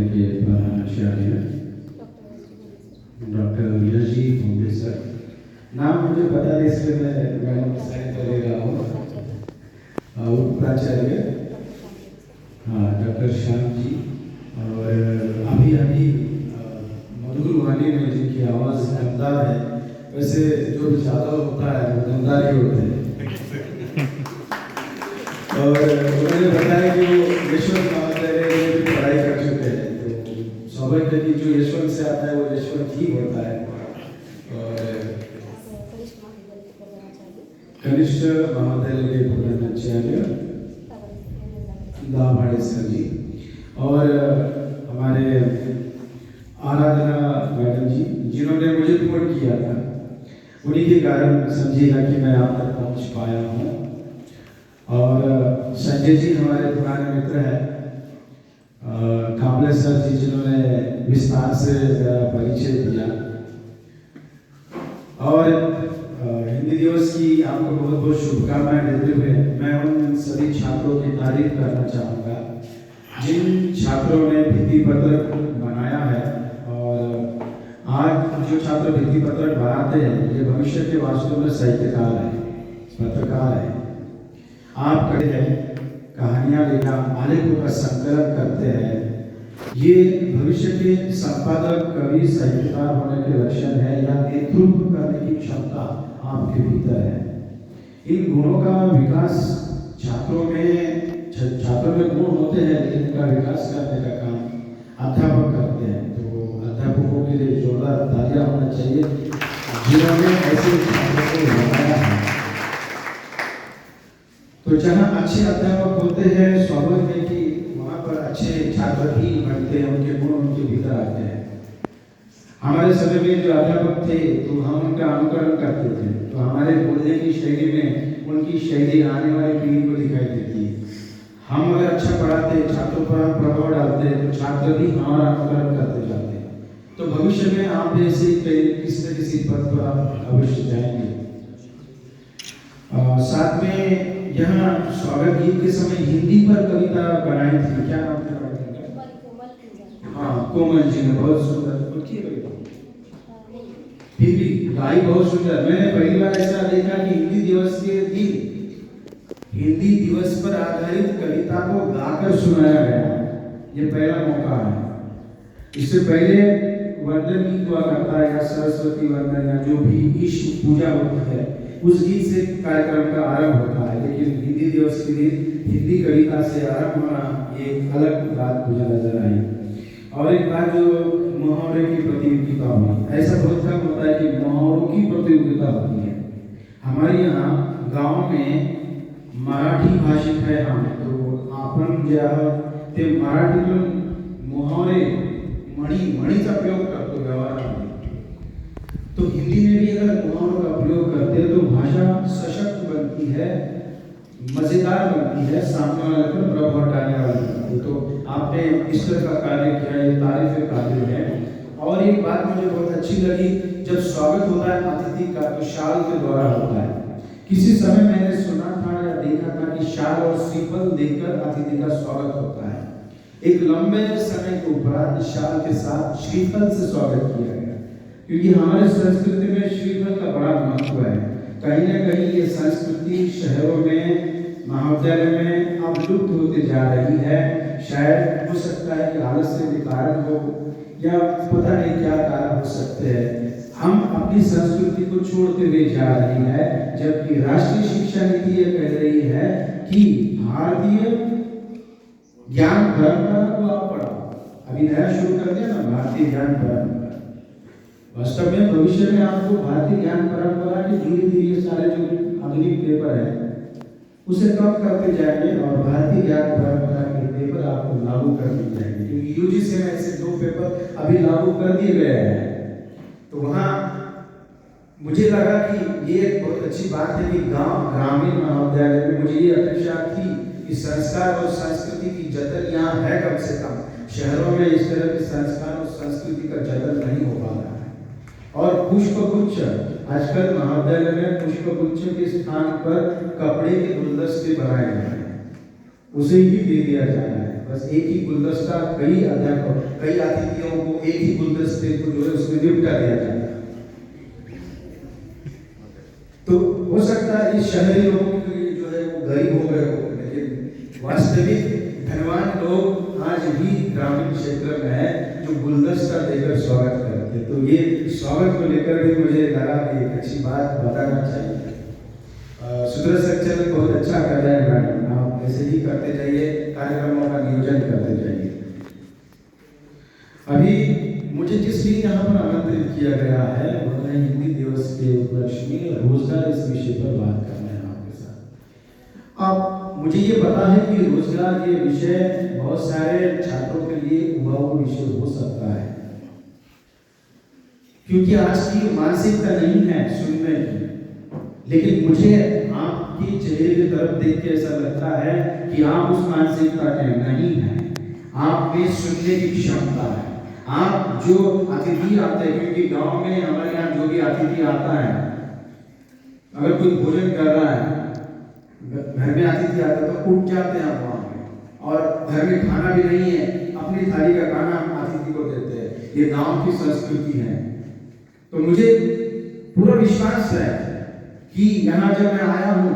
महाविद्यालय के प्रधानाचार्य डॉक्टर यश जी होंगे सर। नाम मुझे पता नहीं इसलिए मैं मैडम साइन कर ले रहा हूँ। उप प्राचार्य डॉक्टर श्याम जी, और अभी अभी मधुर वाणी में जिनकी आवाज़ दमदार है, वैसे जो भी ज़्यादा होता है वो दमदार ही होते हैं। और उन्होंने बताया कि वो यशवंत महाविद्यालय में भी पढ़ाई कर चुके हैं, तो स्वाभाविक है कि जो यशवंत से आता है वो यशवंत ही होता है। और कनिष्ठ महाविद्यालय के प्रधानाचार्य दाभाड़े सर जी, और हमारे आराधना मैडम जी, जिन्होंने मुझे फोन किया था, उन्हीं के कारण समझिएगा कि मैं आप तक पहुंच पाया हूं। और संजय जी हमारे पुराने मित्र हैं, कामले सर जी जिन्होंने विस्तार से परिचय दिया, और हिंदी दिवस की आपको बहुत बहुत शुभकामनाएं देते हुए मैं उन सभी छात्रों की तारीफ करना चाहूँगा जिन छात्रों ने भित्ति पत्रक बनाया है। और आज जो छात्र भित्ति पत्रक बनाते हैं ये भविष्य के वास्तव में साहित्यकार हैं, पत्रकार हैं। आप करते हैं कहानियाँ लिखना, आलेखों का संकलन करते हैं, ये भविष्य के संपादक, कवि, साहित्यकार होने के लक्षण है, या नेतृत्व करने की क्षमता आपके भीतर है। इन गुणों का विकास छात्रों में गुण होते हैं, लेकिन इनका विकास करने का काम अध्यापक करते हैं। तो अध्यापकों के लिए जोरदार तालियां होना चाहिए जिन्होंने ऐसे छात्रों को लगाया है। तो जहाँ अच्छे अध्यापक होते हैं, स्वाभाविक है कि वहाँ पर अच्छे छात्र भी बनते हैं, उनके गुण उनके भीतर आते हैं। हमारे समय में जो अध्यापक थे तो हम उनका अनुकरण करते थे, तो हमारे बोलने की शैली में उनकी शैली आने वाली पीढ़ी को दिखाई देती है। हम अगर अच्छा पढ़ाते, छात्रों पर हम प्रभाव डालते हैं, तो छात्र भी हमारा अनुकरण करते जाते हैं। तो भविष्य में आप ऐसे किसी न किसी पद पर आप अवश्य जाएंगे। साथ में यहाँ स्वागत गीत के समय हिंदी पर कविता बनाई थी, क्या नाम था? हाँ, कोमल जी ने बहुत सुंदर फिर भी गाई, बहुत सुंदर। मैंने पहली बार ऐसा देखा कि हिंदी दिवस के दिन हिंदी दिवस पर आधारित कविता को गाकर सुनाया गया, ये पहला मौका है। इससे पहले वंदन गीत हुआ करता है, या सरस्वती वंदन, या जो भी ईश पूजा होती है, उस गीत से कार्यक्रम का आरंभ होता है। लेकिन हिंदी दिवस के दिन हिंदी कविता से आरंभ होना ये अलग बात मुझे नजर आई। और एक बात, जो मुहावरे की प्रतियोगिता हुई, ऐसा बहुत कम होता है कि मुहावरों की प्रतियोगिता होती है। हमारे यहाँ गांव में मराठी भाषिक है हम, तो आपण जे आहोत ते मराठीतून मुहावरे म्हणीचा प्रयोग करतो व्यवहारामध्ये। तो हिंदी में भी अगर मुहावरों का प्रयोग करते हैं तो भाषा सशक्त बनती है, मजेदार बनती है, सामने वाले पर प्रभाव डालने वाली बनती है। तो आपने इस तरह का कार्य किया, ये तारीफ काबिल है। और एक बात मुझे बहुत अच्छी लगी, जब स्वागत होता है अतिथि का तो शाल के द्वारा होता है। किसी समय मैंने सुना था या देखा था कि शाल और श्रीफल देकर अतिथि का स्वागत होता है। एक लंबे समय के उपरांत शाल के साथ श्रीफल से स्वागत किया गया, क्योंकि हमारे संस्कृति में श्रीफल का बड़ा महत्व है। कहीं न कहीं ये संस्कृति शहरों में, महाविद्यालय में अब लुप्त होते जा रही है। शायद हो सकता है कि आलस्य के कारण हो, या पता नहीं क्या कारण हो सकते हैं। हम अपनी संस्कृति को छोड़ते हुए जा रही है, जबकि राष्ट्रीय शिक्षा नीति ये कह रही है कि भारतीय ज्ञान परंपरा को आप पढ़ाओ। अभी नया शुरू कर दिया ना, भारतीय ज्ञान परंपरा। वास्तव में भविष्य में आपको भारतीय ज्ञान परंपरा के धीरे धीरे सारे जो आधुनिक पेपर है उसे कम करते जाएंगे, और भारतीय ज्ञान परंपरा के पेपर आपको लागू कर दिए जाएंगे। क्योंकि यूजीसी में ऐसे 2 पेपर अभी लागू कर दिए गए हैं। तो वहाँ मुझे लगा कि ये एक बहुत अच्छी बात है कि गांव, ग्रामीण महाविद्यालय में मुझे ये अपेक्षा थी कि संस्कार और संस्कृति की जतन यहाँ है कम से कम। शहरों में इस तरह के संस्कार और संस्कृति का जतन नहीं हो पा रहा है। और पुष्पगुच्छ, आजकल महाविद्यालय में पुष्पगुच्छ के स्थान पर कपड़े के गुलदस्ते बनाए गए हैं, उसे ही दे दिया जा रहा है। बस एक ही गुलदस्ता कई अध्यापकों कई अतिथियों को एक ही गुलदस्ते को जो है उसमें निपटा दिया जाता है। तो हो सकता है इस शहरी लोगों के लिए जो है वो गरीब हो गए हो, लेकिन वास्तविक धनवान लोग आज भी ग्रामीण क्षेत्र में है जो गुलदस्ता देकर स्वागत करते हैं। तो ये स्वागत को लेकर भी मुझे लगा कि एक अच्छी बात बताना चाहिए। सुदर्शन बहुत अच्छा कर रहे हैं मैडम, आप ऐसे ही करते जाइए, कार्यक्रमों का नियोजन करते जाइए। अभी मुझे जिस भी यहाँ पर आमंत्रित किया गया है वो है हिंदी दिवस के उपलक्ष्य में रोजगार इस विषय पर बात करना है आपके साथ। अब मुझे ये पता है कि रोजगार ये विषय बहुत सारे छात्रों के लिए उबाऊ विषय हो सकता है, क्योंकि आज की मानसिकता नहीं है सुनने की। लेकिन मुझे आपके चेहरे की तरफ देख के ऐसा लगता है कि आप उस मानसिकता के नहीं हैं। आप में सुनने की क्षमता है। आप जो अतिथि आते हैं, क्योंकि गांव में हमारे यहाँ जो भी अतिथि आता है, अगर कोई भोजन कर रहा है, घर में अतिथि आता है तो उठ जाते हैं वहाँ पे, और घर में खाना भी नहीं है, अपनी थाली का खाना अतिथि को देते हैं। ये गांव की संस्कृति है। तो मुझे पूरा विश्वास है कि यहाँ जब मैं आया हूँ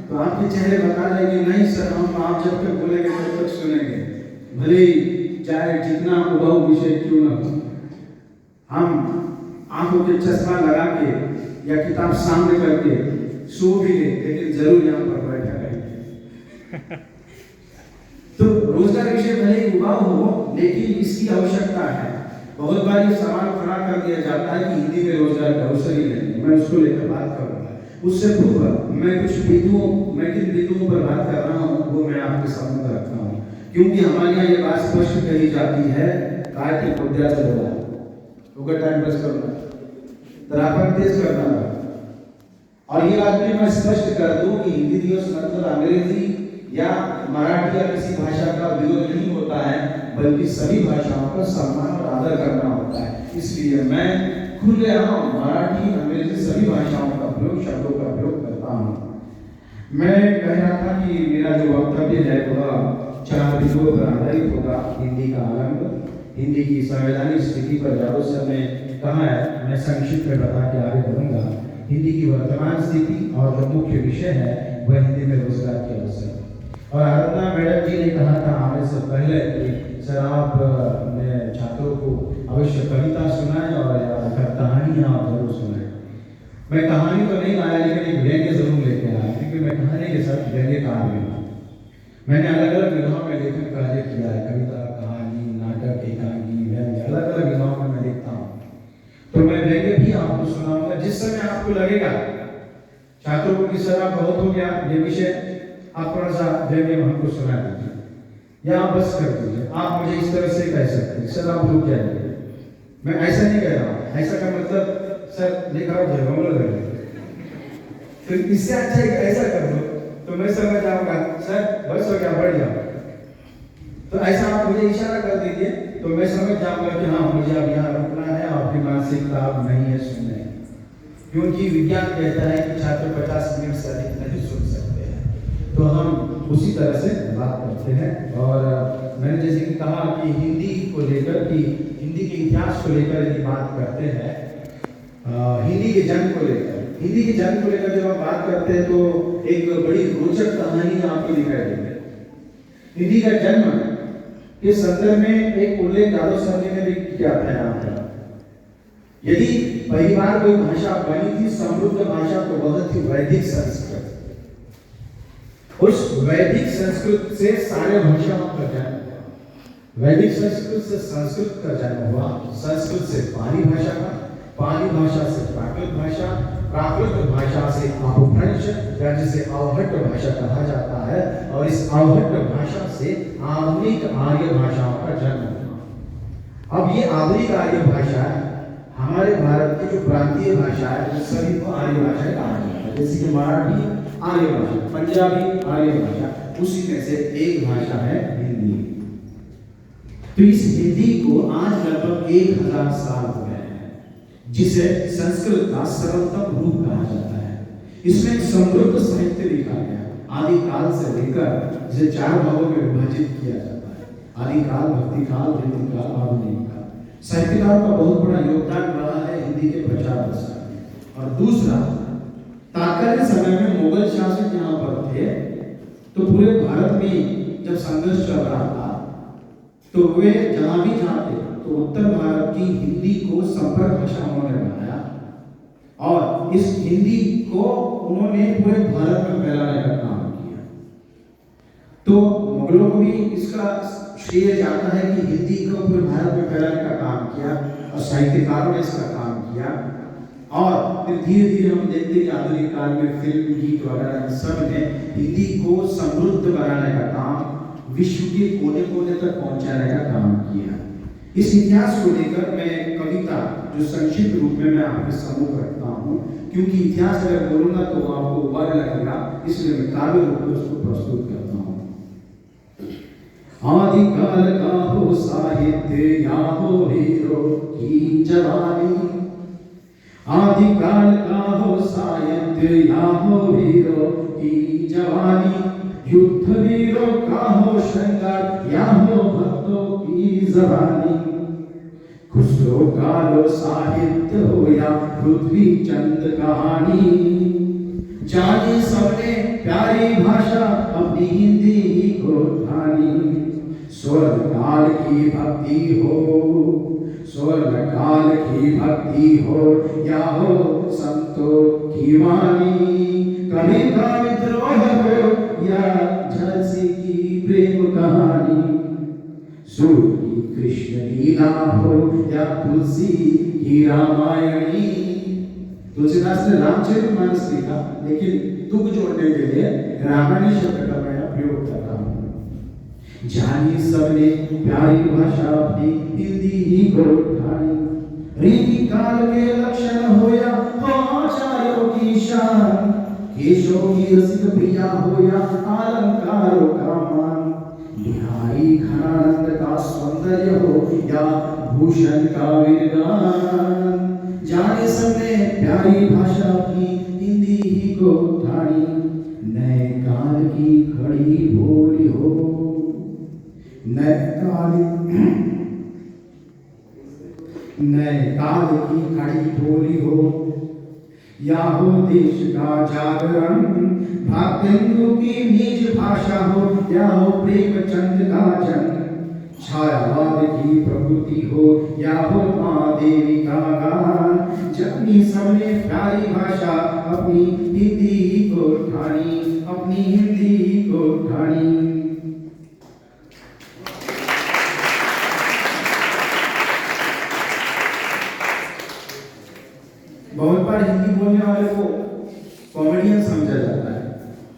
तो आपके चेहरे बता रहे कि नहीं सर, हम आप जब तक बोलेंगे तब तक सुनेंगे, भले चाहे जितना उबाऊ विषय क्यों ना हो। हम आंखों के चश्मा लगा के या किताब सामने करके सो भी ले, लेकिन जरूर यहाँ पर बैठा रहेंगे। तो रोजगार विषय भले ही उबाऊ हो, लेकिन इसकी आवश्यकता है। बहुत बार ये सवाल खड़ा कर दिया जाता है कि हिंदी में रोजगार का अवसर ही नहीं। मैं उसको लेकर बात करूंगा। उससे पूर्व मैं किन बिंदुओं पर बात कर रहा हूँ वो मैं आपके सामने रखता हूँ, क्योंकि हमारे यहाँ ये बात स्पष्ट कही जाती है कार्तिक उद्या से बोला होगा, टाइम पास करना, तरापन तेज करना। और ये बात भी मैं स्पष्ट कर दूं कि हिंदी दिवस मतलब अंग्रेजी या मराठी या किसी भाषा का विरोध नहीं होता है, बल्कि सभी भाषाओं का सम्मान और आदर करना होता है। इसलिए मैं खुलेआम मराठी अंग्रेजी सभी भाषाओं का प्रयोग, शब्दों का प्रयोग करता हूँ। मैं कह रहा था कि मेरा जो वक्तव्य है वह 4 बिंदुओं पर आधारित होगा। हिंदी का आरंभ, हिंदी की संवैधानिक स्थिति पर ज़्यादा समय कहा है, मैं संक्षिप्त में बता के आगे बढ़ूंगा। हिंदी की वर्तमान स्थिति और जो मुख्य विषय है वह हिंदी में रोजगार के अवसर। और आराधना मैडम जी ने कहा था आने से पहले कि सर आप ने छात्रों को अवश्य कविता सुनाएं और कहानियाँ जरूर सुनाएं। मैं कहानी तो नहीं लाया, लेकिन एक व्यंग्य जरूर लेके आया, क्योंकि मैं कहानी के साथ व्यंग्य कार्य हूँ। मैंने अलग अलग विधाओं में लेखन कार्य किया है, कविता, कहानी, नाटक, एकांकी, व्यंग्य, अलग अलग विधाओं में मैं लिखता हूँ। तो मैं व्यंग्य भी आपको सुनाऊंगा। जिस समय आपको लगेगा छात्रों को कि सर आप बहुत हो गया ये विषय, आप थोड़ा सा व्यंग्य हमको सुना दीजिए या आप बस कर दीजिए। आप मुझे इस तरह से कह सकते हैं सर आप रुक जाइए। मैं ऐसा नहीं कह रहा हूँ, ऐसा का मतलब सर लेकर आओ जगह लग रहे, तो इससे अच्छा है कि ऐसा कर दो तो मैं समझ जाऊंगा सर बस हो गया, बढ़ जाओ। तो ऐसा आप मुझे इशारा कर दीजिए तो मैं समझ जाऊंगा कि हाँ मुझे अब यहाँ रुकना है, आपकी मानसिकता अब नहीं है सुनने। क्योंकि विज्ञान कहता है कि छात्र 50 मिनट से अधिक नहीं सुन सकते हैं। तो हम उसी तरह से बात करते हैं। और मैंने जैसे कि कहा कि हिंदी को लेकर कि हिंदी के इतिहास को लेकर यदि बात करते हैं, हिंदी के जन्म को लेकर जब हम बात करते हैं तो एक बड़ी रोचक कहानी आपको दिखाई देगी। हिंदी का जन्म के संदर्भ में एक उल्लेख यादव सर ने भी किया था यहाँ पर। यदि पहली बार कोई भाषा बनी थी समृद्ध भाषा तो वह थी वैदिक संस्कृत। उस वैदिक संस्कृत से सारे भाषाओं का जन्म हुआ। वैदिक संस्कृत से संस्कृत का जन्म हुआ, संस्कृत से पाली भाषा का, पाली भाषा से प्राकृत भाषा, प्राकृत भाषा से अपभ्रंश, जिसे अवहट्ट भाषा कहा जाता है, और इस अवहट्ट भाषा से आधुनिक आर्य भाषाओं का जन्म हुआ। अब ये आधुनिक आर्य भाषा हमारे भारत की जो प्रांतीय भाषा है वो सभी को आर्य भाषा कहा जाता है। जैसे कि मराठी आर्य भाषा, पंजाबी आर्य भाषा, उसी में से एक भाषा है हिंदी। तो इस हिंदी को आज लगभग 1000 साल हो गए हैं, जिसे संस्कृत का सर्वोत्तम रूप कहा जाता है। इसमें एक समृद्ध साहित्य लिखा गया, आदि काल से लेकर इसे 4 भागों में विभाजित किया जाता है। आदिकाल, भक्तिकाल, वृत्तिकाल, आधुनिक काल। साहित्यकारों का बहुत बड़ा योगदान रहा है हिंदी के प्रचार प्रसार में। और दूसरा, तात्कालिक समय में मुगल शासक यहाँ पर थे, तो पूरे भारत में जब संघर्ष चल रहा था, तो वे जहाँ भी जाते तो उत्तर भारत की हिंदी को संपर्क भाषा उन्होंने बनाया और इस हिंदी को उन्होंने पूरे भारत में फैलाने का काम किया। तो मुगलों को भी इसका श्रेय जाता है कि हिंदी को पूरे भारत में फैलाने का काम किया और साहित्यकारों ने इसका काम किया। और फिर धीरे धीरे हम देखते हैं कि आधुनिक काल में फिल्म, गीत वगैरह सब ने हिंदी को समृद्ध बनाने का काम, विश्व के कोने कोने तक पहुंचाने का काम किया। इस इतिहास को लेकर मैं कविता जो संक्षिप्त रूप में मैं आपके सम्मुख रखता हूँ, क्योंकि इतिहास अगर बोलूंगा तो आपको उबाल लगेगा, इसलिए मैं काव्य रूप में उसको प्रस्तुत करता हूँ। आदिकाल का हो साहित्य या हो हीरो की जवानी, आदिकाल का हो साहित्य या हो हीरो की जवानी, युद्ध वीरों का हो श्रृंगार या हो भक्तों की जबानी, खुसरो का लो साहित्य हो या पृथ्वी चंद कहानी, जाने सबने प्यारी भाषा अपनी हिंदी को ठानी, स्वर्ग काल की भक्ति हो, स्वर्ग काल की भक्ति हो या हो संतों की वाणी, कवि का विद्रोह हो या झांसी की प्रेम कहानी, सूर्य की कृष्ण लीला हो या तुलसी की रामायणी। तुलसीदास ने रामचरितमानस लिखा, लेकिन तुक जोड़ने के लिए रामायणी शब्द का मैं प्रयोग कर रहा हूँ। जानी सबने प्यारी भाषा अपनी हिंदी ही को ठानी, रीति काल के लक्षण हो या आचार्यों की शान, केशों की रसिक प्रिया हो या अलंकारों का मान, बिहारी घनानंद का सौंदर्य हो या भूषण का विरगान, जाने सबने प्यारी भाषा अपनी हिंदी ही को ठानी, नए काल की खड़ी बोली हो, नए काल की खड़ी बोली हो या हो देश का जागरण, भागेंदु की निज भाषा हो या हो प्रेमचंद का जन्म, छायावाद की प्रकृति हो या हो माँ देवी का गान, जानी सबने प्यारी भाषा अपनी हिंदी को ठानी, अपनी हिंदी को ठानी। बहुत बार हिंदी बोलने वाले को कॉमेडियन समझा जाता है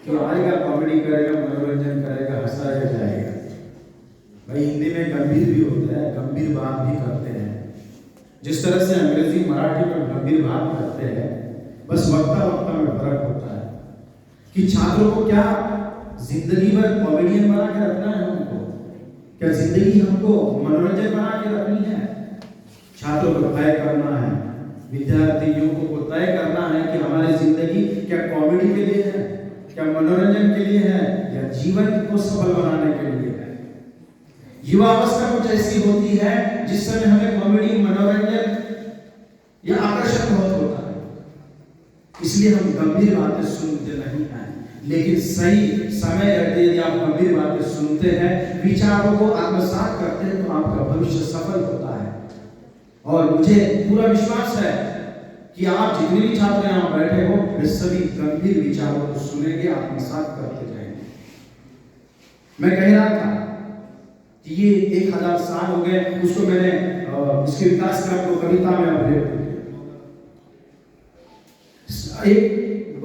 कि आएगा कॉमेडी करेगा, मनोरंजन करेगा, हंसाएगा जाएगा। भाई हिंदी में गंभीर भी होता है, गंभीर बात भी करते हैं। जिस तरह से अंग्रेजी मराठी में गंभीर बात करते हैं, बस वक्ता वक्ता में फर्क होता है कि छात्रों को क्या जिंदगी भर कॉमेडियन बना के रखना है, हमको क्या जिंदगी हमको मनोरंजन बना के रखनी है। छात्रों को तय करना है, विद्यार्थी युवकों को तय करना है कि हमारी जिंदगी क्या कॉमेडी के लिए है, क्या मनोरंजन के लिए है, या जीवन को सफल बनाने के लिए है। युवावस्था कुछ ऐसी होती है जिस समय हमें कॉमेडी, मनोरंजन या आकर्षण बहुत होता है, इसलिए हम गंभीर बातें सुनते नहीं हैं। लेकिन सही समय रहते यदि आप गंभीर बातें सुनते हैं, विचारों को आत्मसात करते हैं, तो आपका भविष्य सफल होता है। और मुझे पूरा विश्वास है कि आप जितने भी छात्र यहाँ बैठे हो, वे सभी गंभीर विचारों को सुनेंगे, आत्मसात करते जाएंगे। मैं कह रहा था कि ये 1000 साल हो गए, उसको मैंने इसके विकास क्रम को कविता में अभिव्यक्त किया। एक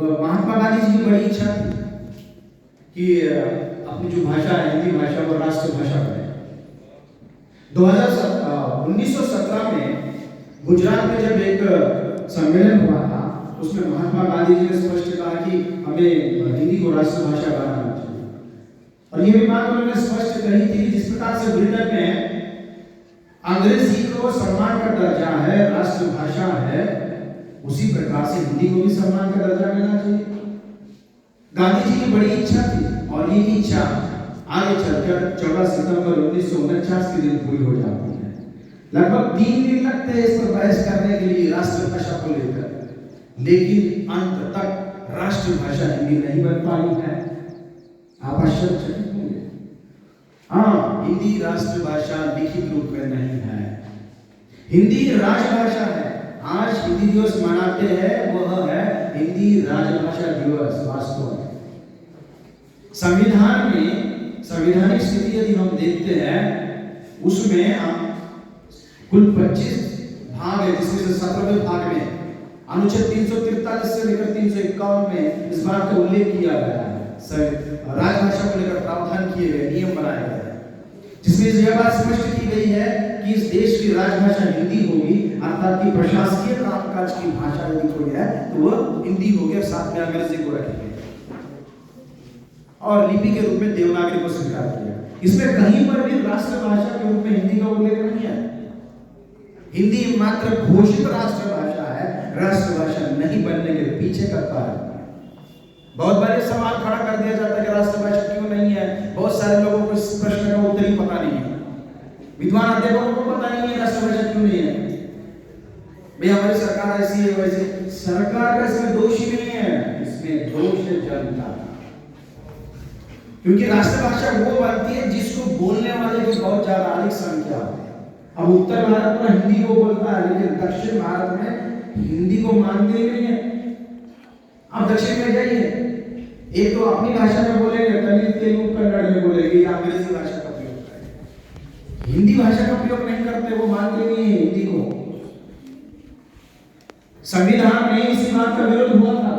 महात्मा गांधी जी की बड़ी इच्छा थी कि अपनी जो भाषा है, हिंदी भाषा, वो राष्ट्रीय भाषा बने। 1917 में गुजरात में जब एक सम्मेलन हुआ था, उसमें महात्मा गांधी जी ने स्पष्ट कहा कि हमें हिंदी को राष्ट्रीय भाषा बनाना चाहिए। और ये भी बात उन्होंने स्पष्ट कही थी कि जिस प्रकार से ब्रिटेन में अंग्रेजी को सम्मान का दर्जा है, राष्ट्रीय भाषा है, उसी प्रकार से हिंदी को भी सम्मान का दर्जा मिलना चाहिए। गांधी जी की बड़ी इच्छा थी और ये इच्छा आगे चलकर 14 सितंबर 1949 के दिन पूरी हो जाती है। लगभग 3 दिन लगते हैं इस पर बहस करने के लिए राष्ट्रभाषा को लेकर, लेकिन अंत तक राष्ट्रभाषा हिंदी नहीं बन पाई है। आप आश्चर्यचकित होंगे। हाँ, हिंदी राष्ट्रभाषा लिखित रूप में नहीं है, हिंदी राजभाषा है। आज हिंदी दिवस मनाते हैं, वह है हिंदी राजभाषा दिवस। वास्तव में संविधान में संवैधानिक स्थिति यदि हम देखते हैं, उसमें हम कुल 25 भाग है, जिसमें से 17वें भाग में अनुच्छेद 343 से लेकर 351 में इस बात का उल्लेख किया गया है, राजभाषा को लेकर प्रावधान किए गए, नियम बनाए गए, जिसमें यह बात स्पष्ट की गई है कि इस देश की राजभाषा हिंदी होगी, अर्थात कि प्रशासकीय कामकाज की भाषा यदि कोई है तो वह हिंदी होगी और साथ में अंग्रेजी को रखेंगे और लिपि के रूप में देवनागरी को स्वीकार किया। इसमें कहीं पर भी राष्ट्रभाषा के रूप में हिंदी का उल्लेख नहीं है। हिंदी मात्र घोषित राष्ट्रभाषा है, राष्ट्रभाषा नहीं बनने के पीछे का कारण। बहुत बार ये सवाल खड़ा कर दिया जाता है कि राष्ट्रभाषा क्यों नहीं है। बहुत सारे लोगों को इस प्रश्न का उत्तर ही पता नहीं है, विद्वान अध्यापकों को पता नहीं है राष्ट्रभाषा क्यों नहीं है। भाई हमारी सरकार ऐसी है वैसे, सरकार का इसमें दोष ही नहीं है, इसमें दोष है जनता। क्योंकि राष्ट्रभाषा वो बनती है जिसको बोलने वाले की बहुत ज्यादा अधिक संख्या है। अब उत्तर भारत में हिंदी को बोलता है, लेकिन दक्षिण भारत में हिंदी को मानते ही नहीं है। आप दक्षिण में जाइए, एक तो अपनी भाषा में बोलेंगे, तमिल तेलुगु कन्नड़ में बोलेंगे, या अंग्रेजी भाषा का प्रयोग करेंगे, हिंदी भाषा का प्रयोग नहीं करते, वो मानते नहीं है हिंदी को। संविधान में इसी बात का विरोध हुआ था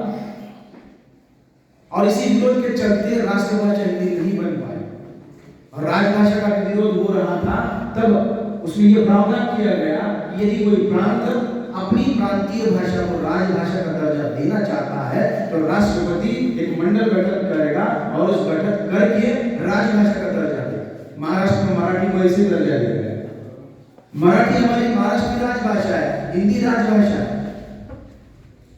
और इसी विरोध के चलते राष्ट्रभाषा हिंदी नहीं बन पाई और राजभाषा का विरोध हो रहा था। तब उसमें यह प्रावधान किया गया कि यदि कोई प्रांत अपनी प्रांतीय भाषा को राजभाषा का दर्जा देना चाहता है तो राष्ट्रपति एक मंडल गठन करेगा और उस गठन करके राजभाषा का दर्जा देगा। महाराष्ट्र में मराठी को ऐसे दर्जा देगा। मराठी हमारी महाराष्ट्र की राजभाषा है, हिंदी राजभाषा है।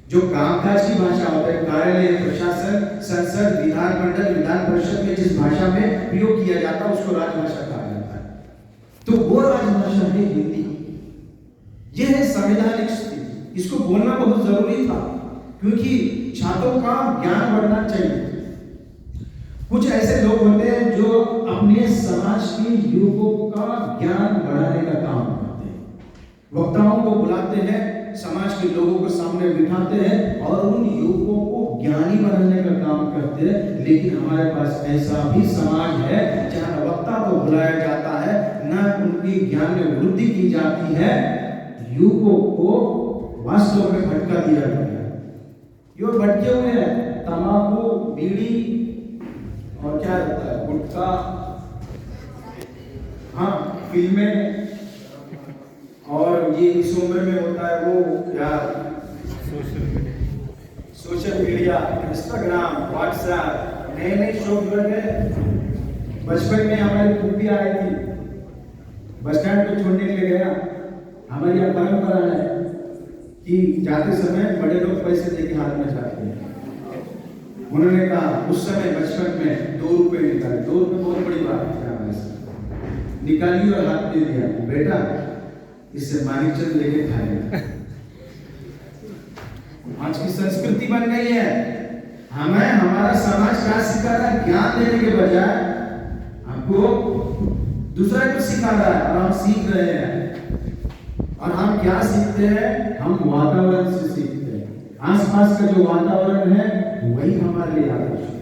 जो कामकाज की भाषा होता है, कार्यालय, प्रशासन, संसद, विधान मंडल, विधान परिषद में जिस भाषा में प्रयोग किया जाता है उसको राजभाषा कहा जाता है। तो वो राजभाषा है हिंदी। यह है संवैधानिक स्थिति। इसको बोलना बहुत जरूरी था क्योंकि छात्रों का ज्ञान बढ़ना चाहिए। कुछ ऐसे लोग होते हैं जो अपने समाज के युवकों का ज्ञान बढ़ाने का काम करते हैं। वक्ताओं को बुलाते हैं, समाज के लोगों को सामने बिठाते हैं और उन युवकों को ज्ञानी बनाने का काम करते हैं। लेकिन हमारे पास ऐसा भी समाज है जहां वक्ता को बुलाया जाता है, न उनकी ज्ञान में वृद्धि की जाती है, युवकों को वास्तव में भटका दिया गया है। ये भटके हुए हैं, तंबाकू, बीड़ी और क्या रहता है, गुटखा, हाँ फिल्में, और ये इस उम्र में होता है वो क्या सोशल मीडिया, इंस्टाग्राम, व्हाट्सएप, नए नए शौक लग गए। बचपन में हमारी फूफी आई थी, बस स्टैंड पे छोड़ने के लिए गया। हमारी यह परंपरा है कि जाते समय बड़े लोग पैसे देके हाथ में जाते हैं। उन्होंने कहा उस समय बचपन में 2 रुपए निकाले। 2 रुपए बहुत बड़ी बात है, निकाली और हाथ में दिया, बेटा इससे मानिकचंद लेके खाएगा। आज की संस्कृति बन गई है। हमें हमारा समाज क्या सिखा रहा है, ज्ञान देने के बजाय हमको दूसरा कुछ सिखा रहा है और हम सीख रहे हैं। और हम क्या सीखते हैं, हम वातावरण से सीखते हैं। आसपास का जो वातावरण है वही हमारे लिए आदर्श है।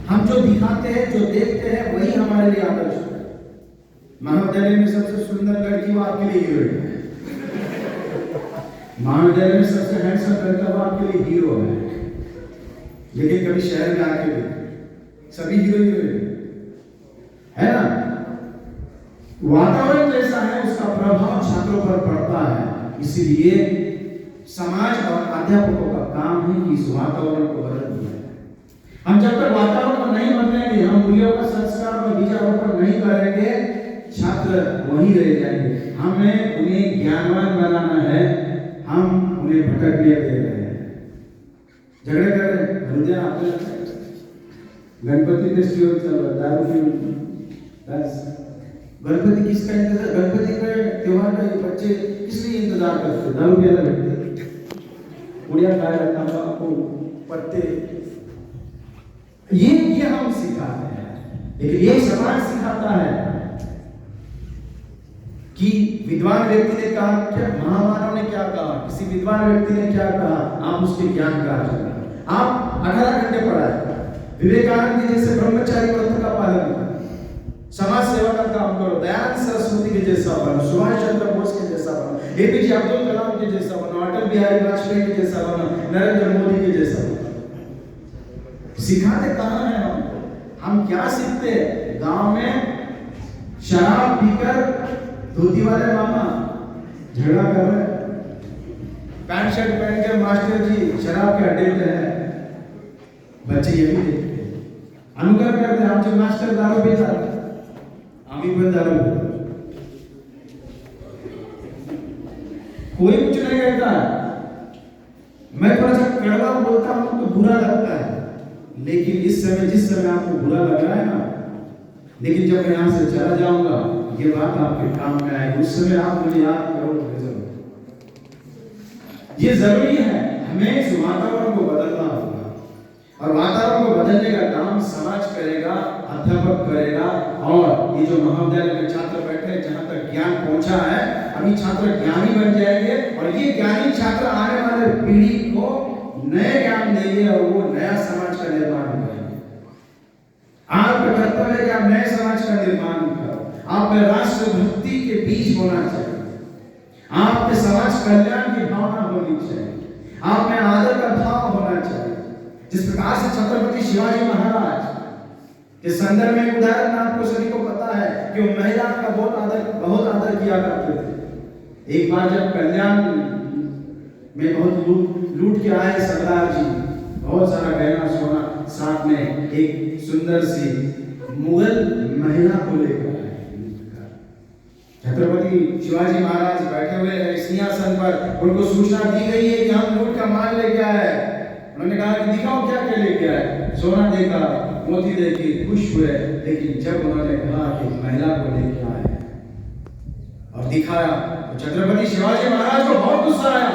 हम जो दिखाते हैं, जो देखते हैं, वही हमारे लिए आदर्श है। महाविद्यालय में सबसे सुंदर लड़की वो आपके लिए हीरो है। महाविद्यालय में सबसे हैंडसम लड़का वो आपके लिए हीरो है। लेकिन कभी शहर में आके भी सभी हीरो है ना। वातावरण जैसा है उसका प्रभाव छात्रों पर पड़ता है। इसीलिए समाज और अध्यापकों का काम है कि इस वातावरण को बदल दिया। हम जब तक वातावरण को नहीं बदलेंगे, हम मूल्यों का संस्कार और विचारोपण नहीं करेंगे, छात्र वहीं रह जाएंगे। हमें उन्हें ज्ञानवान बनाना है, हम उन्हें भटकने दे रहे हैं, झगड़े कर रहे हैं। गणपति फेस्टिवल चल रहा है, दारू की बस। गणपति किसका इंतजार, गणपति का त्योहार का ये बच्चे किस लिए इंतजार करते हैं? दारू पियाला बैठते, बुढ़िया खाया, तंबाकू, पत्ते, ये हम सिखाते हैं। लेकिन ये समाज सिखाता है कि विद्वान व्यक्ति ने कहा, क्या महामानव ने क्या कहा, किसी विद्वान व्यक्ति ने क्या कहा, आप उसके ज्ञान का आचरण, आप 18 घंटे पढ़ाए, विवेकानंद के जैसे ब्रह्मचारी व्रत का पालन करो, समाज सेवा का काम करो, दयानंद सरस्वती के जैसा बनो, सुभाष चंद्र बोस के जैसा बनो, एपीजे अब्दुल कलाम के जैसा बनो, अटल बिहारी वाजपेयी के जैसा बनो, नरेंद्र मोदी के जैसा बनो। सिखाते कहाँ हैं हम क्या सीखते हैं? गांव में शराब पीकर धोती वाले मामा झगड़ा कर रहे हैं, पैंट शर्ट पहन के मास्टर जी शराब के अड्डे पे हैं, बच्चे यही देखते हैं, अनुकरण करते हैं। आमचे मास्टर दारू पीतात, आम्ही पण दारू पीतो, कोई कुछ नहीं कहता। मैं थोड़ा सा कड़वा बोलता हूं तो बुरा लगता है, लेकिन इस समय जिस समय आपको बुरा लग रहा है ना, लेकिन जब मैं यहाँ से चला जाऊंगा ये बात आपके काम में आएगी, उस समय आप मुझे याद करोगे जरूर। ये जरूरी है, हमें इस वातावरण को बदलना होगा, और वातावरण को बदलने का काम समाज करेगा, अध्यापक करेगा। और ये जो महाविद्यालय में छात्र बैठे हैं, जहाँ तक ज्ञान पहुंचा है, अभी छात्र ज्ञानी बन जाएंगे, और ये ज्ञानी छात्र आने वाले पीढ़ी को नए ज्ञान देंगे, और वो नया समाज का निर्माण करेंगे। आपका कर्तव्य है कि आप नए समाज का निर्माण करो। आप में राष्ट्रभक्ति के बीज होना चाहिए, आप में समाज कल्याण की भावना होनी चाहिए, आप में आदर का भाव होना चाहिए। जिस प्रकार से छत्रपति शिवाजी महाराज के संदर्भ में उदाहरण आपको सभी को पता है कि वो महिला का बहुत आदर किया करते थे। एक बार जब कल्याण में बहुत लूट के आए सरदार जी, बहुत सारा गहना सोना, साथ में एक सुंदर सी मुगल महिला को लेकर आए। छत्रपति शिवाजी महाराज बैठे हुए हैं सिंहासन पर, उनको सूचना दी गई है कि हम लूट का माल लेके आए। उन्होंने कहा कि दिखाओ क्या क्या लेके आए। सोना देखा, मोती देखे, खुश हुए, लेकिन जब उन्होंने कहा कि महिला को लेके आए और दिखाया, तो छत्रपति शिवाजी महाराज को बहुत गुस्सा आया।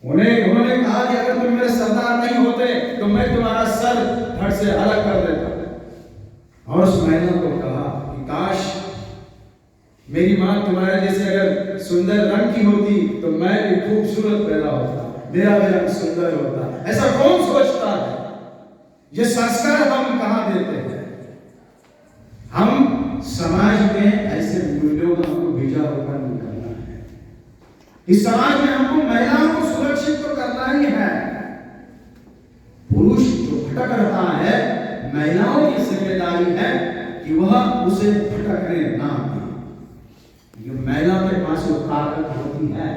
उन्होंने कहा कि अगर तुम मेरे सरदार नहीं होते तो मैं तुम्हारा सर धड़ से अलग कर देता। और उस महिला को कहा कि काश मेरी मां तुम्हारे जैसे अगर सुंदर रंग की होती तो मैं भी खूबसूरत पैदा होता, मेरा भी रंग सुंदर होता। ऐसा कौन सोचता है? ये संस्कार हम कहां देते हैं? हम समाज में ऐसे मूल्यों का हमको भेजा होकर निकलना है। इस समाज में हमको महिलाओं को सुरक्षित तो करना ही है। पुरुष जो भटक रहा है, महिलाओं की जिम्मेदारी है कि वह उसे भटकने ना दे। महिला के पास वो ताकत होती है,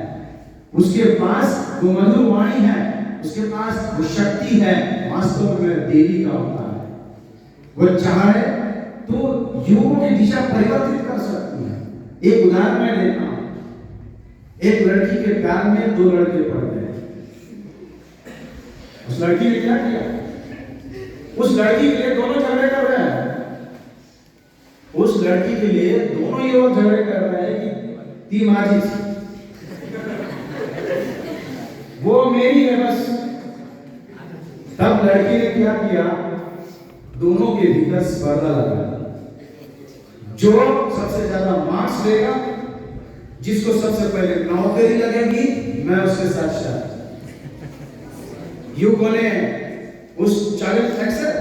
उसके पास वो मधुर वाणी है, उसके पास वो शक्ति है, वास्तव में देवी का होता है। वो चाहे तो युगों की दिशा परिवर्तित कर सकती है। एक उदाहरण मैं देता हूं। एक लड़की के प्यार में दो लड़के पड़ गए। उस लड़की ने क्या किया? उस लड़की के लिए दोनों झगड़े कर रहे हैं। उस लड़की के लिए दोनों ये लोग झगड़े कर रहे हैं कि ती माझी, वो मेरी है बस। तब लड़की ने क्या किया? दोनों के भीतर स्पर्धा लगा, जो सबसे ज्यादा मार्क्स लेगा, जिसको सबसे पहले नौकरी लगेगी, मैं उसके साथ शादी। युगों ने उस चैलेंज एक्सेप्ट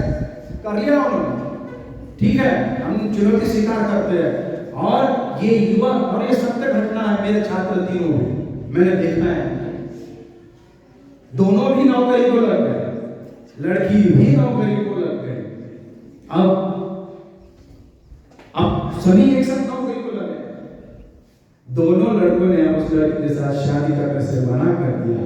कर लिया उन्होंने। ठीक है, हम चुनौती स्वीकार करते हैं। और ये युवा, और ये सत्य घटना है, मेरे छात्र तीनों में मैंने देखा है, दोनों भी नौकरी को लग गए, लड़की भी नौकरी को लग गए। अब सभी एक साथ नौकरी को लगे। दोनों लड़कों ने उस लड़की के साथ शादी करने से मना कर दिया।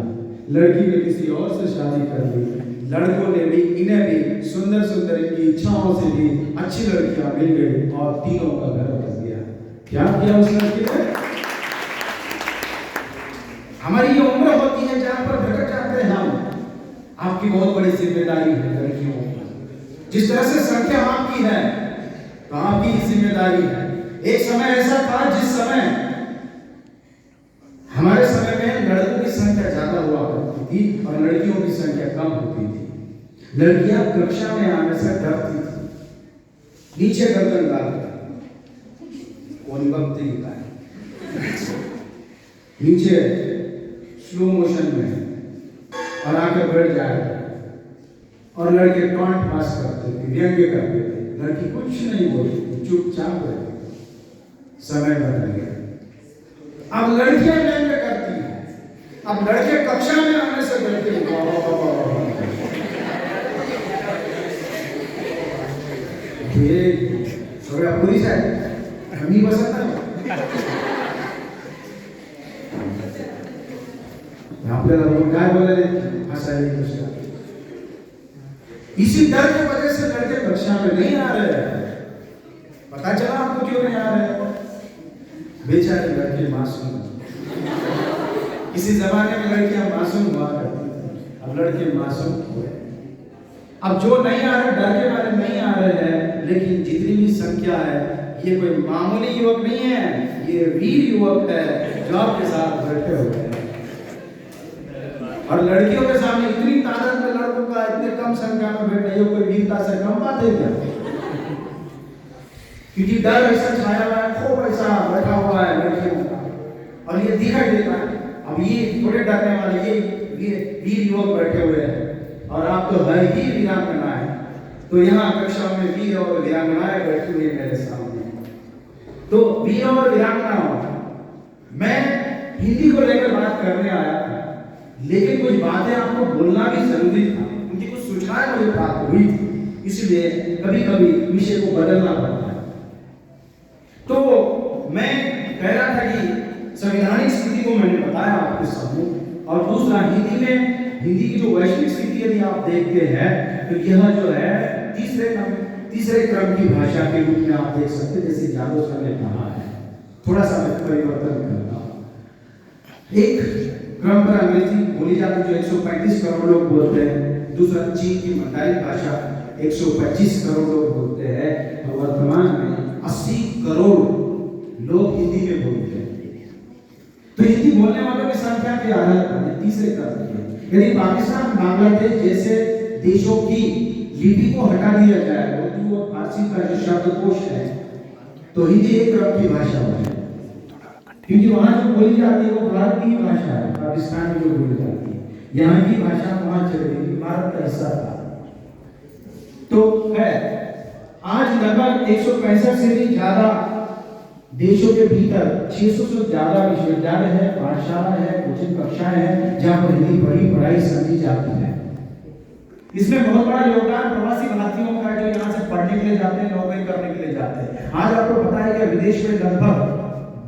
लड़की ने किसी और से शादी कर ली। लड़कों ने भी, इन्हें भी सुंदर सुंदर इनकी इच्छाओं से भी अच्छी लड़कियां मिल गई और तीनों का घर बस गया। क्या किया उस लड़की ने? हमारी ये उम्र होती है जहां पर भटक जाते हैं हम। आपकी बहुत बड़ी जिम्मेदारी है लड़कियों पर। जिस तरह से संख्या आपकी है तो आपकी जिम्मेदारी है। एक समय ऐसा था जिस समय हमारे समय में लड़कों की संख्या ज्यादा हुआ करती थी और लड़कियों की संख्या कम होती थी। लड़कियां कक्षा में आने से डरती थी, नीचे गर्दन डालकर कौन वक्त लिखा है नीचे स्लो मोशन में और आके बैठ जाए और लड़के टॉन्ट पास करते थे, व्यंग्य करते थे। लड़की कुछ नहीं बोलती थी, चुपचाप रहती। समय बदल गया, अब लड़कियां व्यंग्य करती हैं, अब लड़के कक्षा में आने से डरते हैं। ये थोड़ा पूरी साइड हम ही पसंद है आपल्याला लोग काय बोलायले हसायले दुसरा। इसी डर की वजह से लड़के कक्षा में नहीं आ रहे हैं। पता चला आपको क्यों नहीं आ रहे? बेचारे लड़के मासूम। किसी जमाने में लड़कियां मासूम हुआ करती थी, अब लड़के मासूम हुए। अब जो नहीं आ रहे डर के मारे नहीं आ रहे हैं, लेकिन जितनी भी संख्या है ये कोई मामूली युवक नहीं है, ये वीर युवक है जो आपके साथ बैठे हुए हैं। और लड़कियों के सामने इतनी तादाद में लड़कों का इतने कम संख्या में बैठे, कोई वीरता से कम बात है क्या? क्योंकि डर ऐसा छाया हुआ है, खूब ऐसा बैठा हुआ है लड़कियों का, और ये दिखाई देता है। अब ये थोड़े डरने वाले ये वीर युवक बैठे हुए हैं और आप तो है ही वीरांगना है। तो यहाँ कक्षा में वीर और वीरांगनाएं बैठी हुई मेरे सामने। तो वीर और वीरांगनाओं, मैं हिंदी को लेकर बात करने आया था, लेकिन कुछ बातें आपको बोलना भी जरूरी था, क्योंकि कुछ सूचनाएं मुझे प्राप्त हुई थी, इसलिए कभी कभी विषय को बदलना पड़ता है। तो मैं कह रहा था कि संवैधानिक स्थिति को मैंने बताया आपके सामने, और दूसरा हिंदी की जो वैश्विक स्थिति यदि आप देखते हैं तो यह जो है तीसरे क्रम की भाषा के रूप में आप देख सकते हैं, जैसे जादव सर ने कहा है। थोड़ा सा मैं परिवर्तन करता हूं। एक क्रम पर अंग्रेजी बोली जाती है जो 135 करोड़ लोग बोलते हैं, दूसरा चीन की मंडारिन भाषा 125 करोड़ लोग बोलते हैं, और वर्तमान में 80 करोड़ लोग हिंदी में बोलते हैं। तो हिंदी बोलने वालों की संख्या के आधार पर तीसरे क्रम की, यदि पाकिस्तान बांग्लादेश जैसे देशों की लिपि को हटा दिया जाए, उर्दू और फारसी का जो शब्दकोश है, तो हिंदी एक क्रम की भाषा होगी, क्योंकि वहां जो बोली जाती है वो भारत की भाषा है, पाकिस्तान में जो बोली जाती है यहाँ की भाषा वहां चली गई, भारत का हिस्सा था। तो है आज लगभग 165 से भी ज्यादा देशों के भीतर 600 से ज्यादा विश्वविद्यालय है, पाठशाला है, कोचिंग कक्षाएं हैं जहां पर हिंदी पढ़ाई समझी जाती है। इसमें बहुत बड़ा योगदान प्रवासी भारतीयों का, जो यहाँ से पढ़ने के लिए जाते हैं, नौकरी करने के लिए जाते हैं। आज आपको पता है कि विदेश में लगभग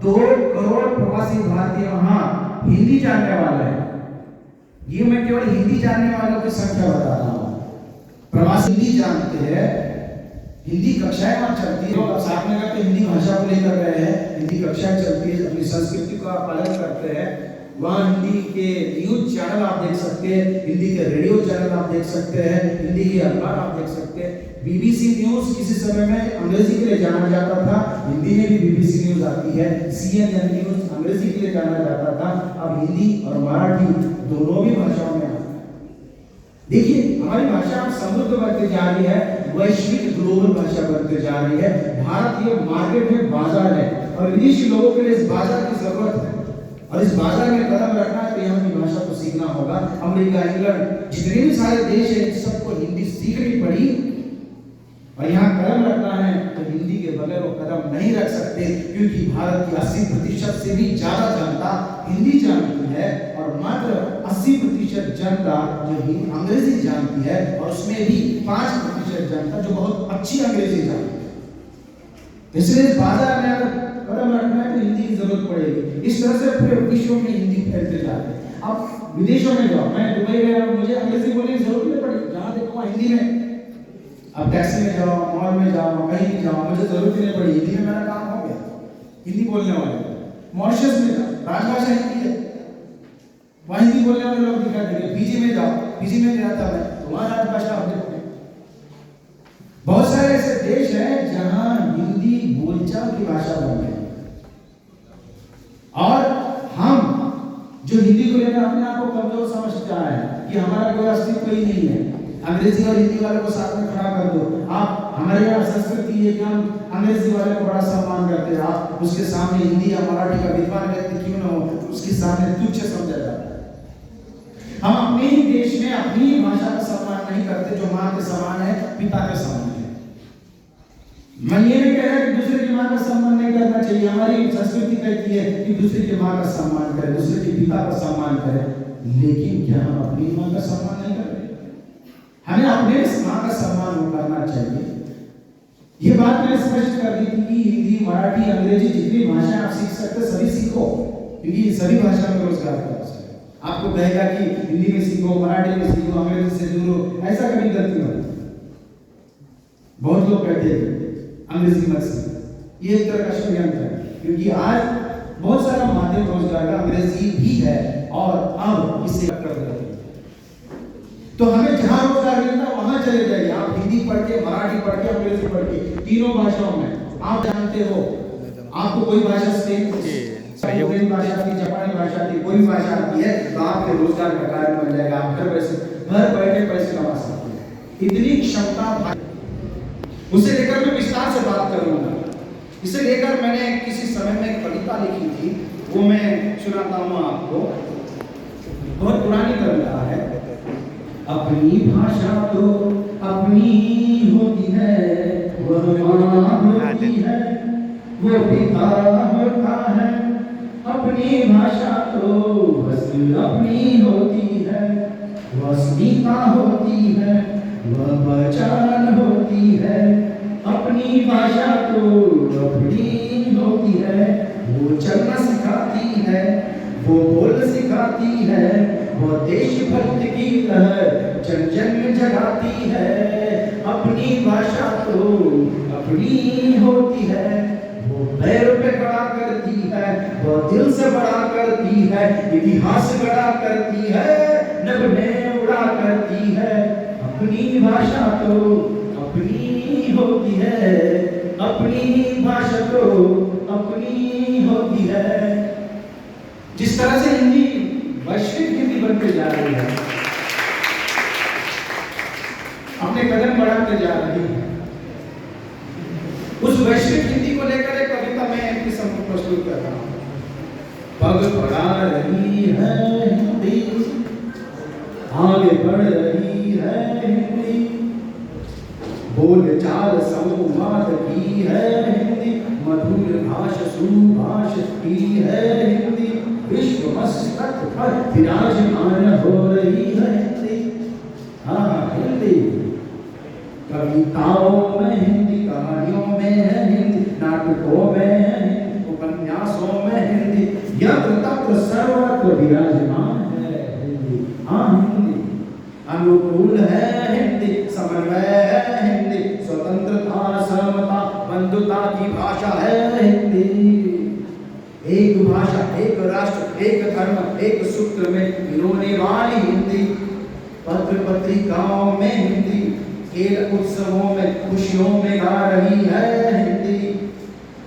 2 करोड़ प्रवासी भारतीय वहां हिंदी जानने वाले हैं। ये मैं केवल हिंदी जानने वालों की संख्या बता रहा हूं। प्रवासी हिंदी जानते हैं, हिंदी कक्षाएं वहां चलती है, लोग साथ में करके हिंदी भाषा को लेकर रहे हैं, हिंदी कक्षाएं चलती है, अपनी संस्कृति का पालन करते हैं। वहाँ हिंदी के न्यूज चैनल आप देख सकते हैं, हिंदी के रेडियो चैनल आप देख सकते हैं, हिंदी के अखबार आप देख सकते हैं। बीबीसी न्यूज किसी समय में अंग्रेजी के लिए जाना जाता था, हिंदी में भी बीबीसी न्यूज आती है। CNN न्यूज अंग्रेजी के लिए जाना जाता था, अब हिंदी और मराठी दोनों भी भाषाओं में आती है। देखिए हमारी भाषा समृद्ध बनते जा रही है, वैश्विक ग्लोबल भाषा बनते जा रही है। भारत ये मार्केट में बाजार है और विदेशी लोगों के लिए इस बाजार की जरूरत है, और इस बाजार में कदम रखना है तो यहाँ की भाषा को सीखना होगा। अमेरिका, इंग्लैंड, जितने भी सारे देश हैं, सबको हिंदी सीखनी पड़ी और यहाँ कदम रखना है तो हिंदी के बगैर वो कदम नहीं रख सकते, क्योंकि भारत की 80% से भी ज्यादा जनता हिंदी जानती है और मात्र 80% जनता जो अंग्रेजी जानती है, और उसमें भी 5% जनता जो बहुत अच्छी अंग्रेजी जानती है। इसलिए बाजार में अगर कदम रखना है तो हिंदी की जरूरत पड़ेगी। इस तरह से पूरे विश्व में हिंदी फैलते जाते हैं। अब विदेशों में जाओ, मैं दुबई गया, मुझे अंग्रेजी बोलने की जरूरत नहीं पड़ी, जहां देखो वहां हिंदी में। अब टैक्सी में जाओ, मॉल में जाओ, कहीं भी जाओ, मुझे जरूरत ही नहीं पड़ी, हिंदी में मेरा काम हो गया। हिंदी बोलने वाले मॉरिशस में जाओ, राजभाषा हिंदी है, वहां हिंदी बोलने वाले लोग दिखाई देंगे। फीजी में जाओ, फीजी में गया था मैं, तो वहां राजभाषा आप देखोगे। सारे ऐसे देश हैं जहां हिंदी बोलचाल की भाषा बन गई और हम जो हिंदी को लेकर अपने आप को कमजोर समझते आए हैं कि हमारा कोई अस्तित्व ही नहीं है, अंग्रेजी और हिंदी वालों को साथ में खड़ा कर दो। आप हमारे यहाँ संस्कृति है कि हम अंग्रेजी वाले को बड़ा सम्मान करते हैं, आप उसके सामने हिंदी या मराठी का विद्वान व्यक्ति क्यों न हो उसके सामने तुच्छ समझा जाता है। हम अपने ही देश में अपनी भाषा का सम्मान नहीं करते जो मां के समान है, पिता के समान है। मैं ये नहीं कह रहा कि दूसरे की मां का सम्मान नहीं करना चाहिए, हमारी संस्कृति कहती है कि दूसरे की मां का सम्मान करें, दूसरे के पिता का सम्मान करें, लेकिन क्या हम अपनी मां का सम्मान नहीं करते? हमें अपने मां का सम्मान करना चाहिए। ये बात मैंने स्पष्ट कर दी थी कि हिंदी, मराठी, अंग्रेजी जितनी भाषाएं आप सीख सकते सभी सीखो, क्योंकि सभी भाषा में रोजगार कर सकते। आपको कहेगा कि हिंदी में सीखो, मराठी में सीखो, अंग्रेजी से दूर हो, ऐसा कभी गलती मत। बहुत लोग कहते हैं अंग्रेजी मत सीखो, ये एक तरह का षड्यंत्र है, क्योंकि आज बहुत सारा माध्यम रोजगार का अंग्रेजी भी है और अब इसे कर देते हैं। तो हमें जहां रोजगार मिलता है वहां चले जाइए। आप हिंदी पढ़ के, मराठी पढ़ के, अंग्रेजी पढ़ के, तीनों भाषाओं में आप जानते हो, आपको कोई भाषा कोई भाषा आती, जापानी भाषा आती, कोई भाषा आती है तो आपके रोजगार का कारण बन जाएगा। आप घर बैठे पैसे कमा सकते हैं। इतनी क्षमता, उसे लेकर मैं विस्तार से बात करूंगा। इसे लेकर मैंने किसी समय में एक कविता लिखी थी, वो मैं सुनाता हूँ आपको। बहुत पुरानी कविता है। अपनी भाषा तो अपनी होती है, वह मां होती है, वो पिता होता है। अपनी भाषा तो बस अपनी होती है, वह अस्मिता होती है, वह पहचान होती है। अपनी भाषा तो अपनी होती है, वो चलना सिखाती है, वो बोल सिखाती है, वो देशभक्त की लहर जन जन में जगाती है। अपनी भाषा तो अपनी होती है, वो पैरों पे खड़ा करती है, वो दिल से बड़ा करती है, इतिहास बड़ा करती है, नभ में उड़ा करती है। अपनी भाषा तो अपनी होती है, अपनी भाषा तो अपनी होती है। जिस तरह से हिंदी वैश्विक हिंदी बनते जा रही है, अपने कदम बढ़ाते जा रही है, उस वैश्विक हिंदी को लेकर एक कविता मैं एक किस्म को प्रस्तुत कर रहा हूं। पग बढ़ा रही है हिंदी, आगे बढ़ रही है हिंदी, बोल चाल संवाद की है हिंदी, मधुर भाषा सुभाष की है हिंदी, विश्व मस्तक पर विराजमान हो रही है हिंदी। हाँ, हिंदी कविताओं में हिंदी, कहानियों में है हिंदी, नाटकों में है हिंदी, उपन्यासों में हिंदी, यत्र तत्र सर्वत्र विराजमान है हिंदी। हाँ, हिंदी अनुकूल है हिंदी, समन्वय है हिंदी, स्वतंत्रता, समता, बंधुता की भाषा है हिंदी। एक भाषा, एक राष्ट्र, एक धर्म, एक सूत्र में पिरोने वाली हिंदी। पत्र पत्रिकाओं में हिंदी, खेल उत्सवों में खुशियों में गा रही है हिंदी।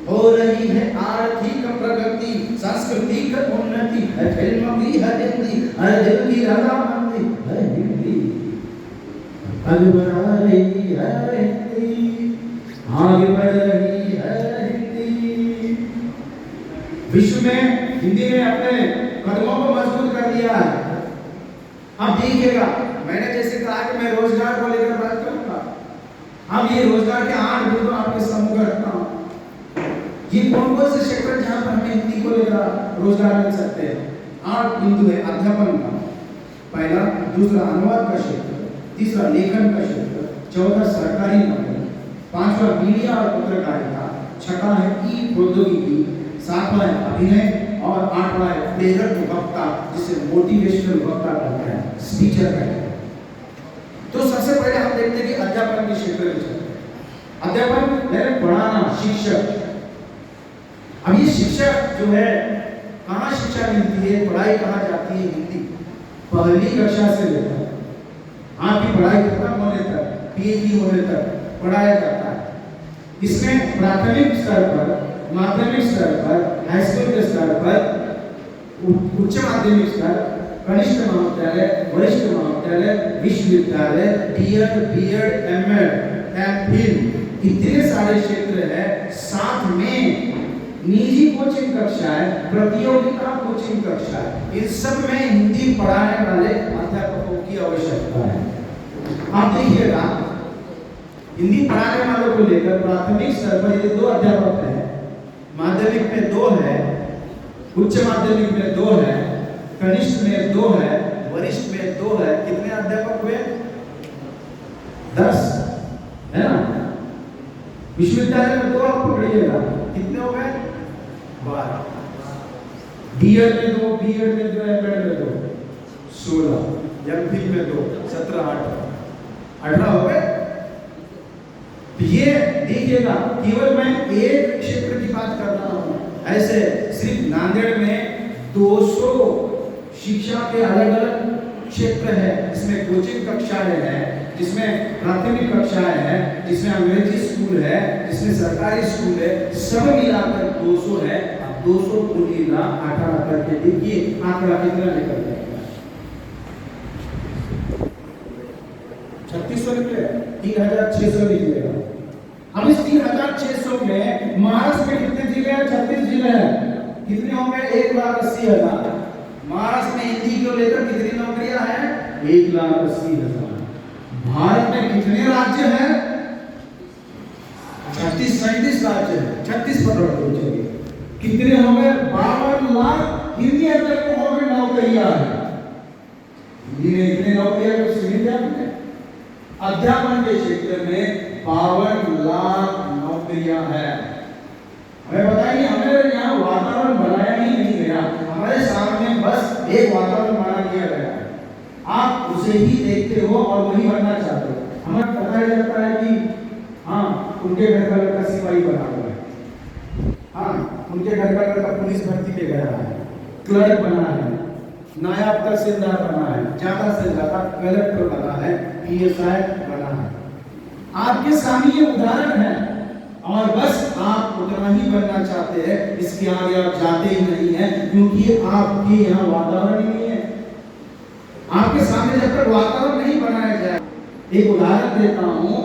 हो रही है आर्थिक प्रगति, सांस्कृतिक उन्नति, फिल्म भी है हिंदी, हर दिल की रजामंदी है हिंदी। आगे बढ़ा रही है हिंदी, आगे बढ़ रही है हिंदी। विश्व में हिंदी ने अपने कदमों को मजबूत कर दिया है। अब देखिएगा, मैंने जैसे कहा कि मैं रोजगार को लेकर बात करूंगा, अब ये रोजगार के 8 बिंदु आपके सम्मुख रखता हूं। ये कौन कौन से क्षेत्र जहां पर हमें हिंदी को लेकर रोजगार मिल सकते हैं? 8 बिंदु है। अध्यापन का पहला, दूसरा अनुवाद का क्षेत्र, तीसरा लेखन का क्षेत्र, चौथा सरकारी नौकरी, पांचवा मीडिया और पत्रकारिता, छठा है ई प्रौद्योगिकी, सातवां है अभिनय और आठवां है प्रेरक वक्ता, जिसे मोटिवेशनल वक्ता कहते हैं, स्पीचर कहते हैं। तो सबसे पहले हम देखते हैं कि अध्यापन के क्षेत्र में अध्यापन यानी पढ़ाना, शिक्षक। अब ये शिक्षक जो है, कहाँ शिक्षा मिलती है, पढ़ाई कहाँ जाती है? हिंदी पहली कक्षा से लेकर आपकी पढ़ाई खत्म होने तक, पीएचडी होने तक पढ़ाया जाता है। इसमें प्राथमिक स्तर पर, माध्यमिक स्तर पर, हाई स्कूल के स्तर पर, उच्च माध्यमिक स्तर, कनिष्ठ महाविद्यालय, वरिष्ठ महाविद्यालय, विश्वविद्यालय, डीएड, बीएड, एमएड, एमफिल, इतने सारे क्षेत्र है। साथ में निजी कोचिंग कक्षाएं, प्रतियोगिता कोचिंग कक्षाएं, इन सब में हिंदी पढ़ाने वाले अध्यापकों की आवश्यकता है। आप देखिएगा, हिंदी पढ़ाने वालों को लेकर प्राथमिक स्तर पर ये 2 अध्यापक हैं, माध्यमिक में 2 है, उच्च माध्यमिक में 2 है, कनिष्ठ में 2 है, वरिष्ठ में 2 है। कितने अध्यापक हुए? 10 है ना। विश्वविद्यालय में 2 आप पकड़िएगा, कितने हो गए? 12। डीएड में 2, बीएड में 2, एमएड में 2, 16, एमफिल में 2, 17, 18 हो गए। ये देखिएगा, केवल मैं एक क्षेत्र की बात कर रहा हूं। ऐसे सिर्फ नांदेड़ में 200 शिक्षा के अलग अलग क्षेत्र है, जिसमें कोचिंग कक्षाएं हैं, जिसमें प्राथमिक कक्षाएं हैं, जिसमें अंग्रेजी स्कूल है, जिसमें सरकारी स्कूल है, सब मिलाकर 200 है। अब 200 को 18 करके देखिए आंकड़ा कितना निकल जाएगा। 3600 निकले, 3600 निकलेगा। अब इस 3600 में महाराष्ट्र में कितने जिले हैं? 36 जिले हैं। कितने होंगे? 1,80,000। महाराष्ट्र में हिंदी को लेकर कितनी नौकरियां हैं? 1,80,000। भारत में कितने राज्य हैं? 36-37 राज्य हैं। 36 पर चलिए, कितने हो गए? 52 लाख हिंदी अध्यापकों को नौकरियां हैं। हिंदी में इतने नौकरियां को सुनी जाती है। अध्यापन के क्षेत्र में 52 लाख नौकरियां हैं। हमें बताइए, हमें यहाँ वातावरण बनाया ही नहीं गया, हमारे सामने बस एक वातावरण बना दिया गया है। आप उसे ही देखते हो और वही बनना चाहते हो। हमें बताया जाता है कि हाँ, उनके घर का लड़का सिपाही बना हुआ है, हाँ, उनके घर का लड़का पुलिस भर्ती पे गया है, क्लर्क बना है, नायब तहसीलदार बना है, ज्यादा से ज्यादा कलेक्टर बना है, पीएसआई बना है। आपके सामने ये उदाहरण है और बस आप उतना ही बनना चाहते हैं, इसके आगे आप जाते ही नहीं है, क्योंकि आपके यहाँ वातावरण ही नहीं है। आपके सामने जब तक वातावरण नहीं बनाया जाए, एक उदाहरण देता हूँ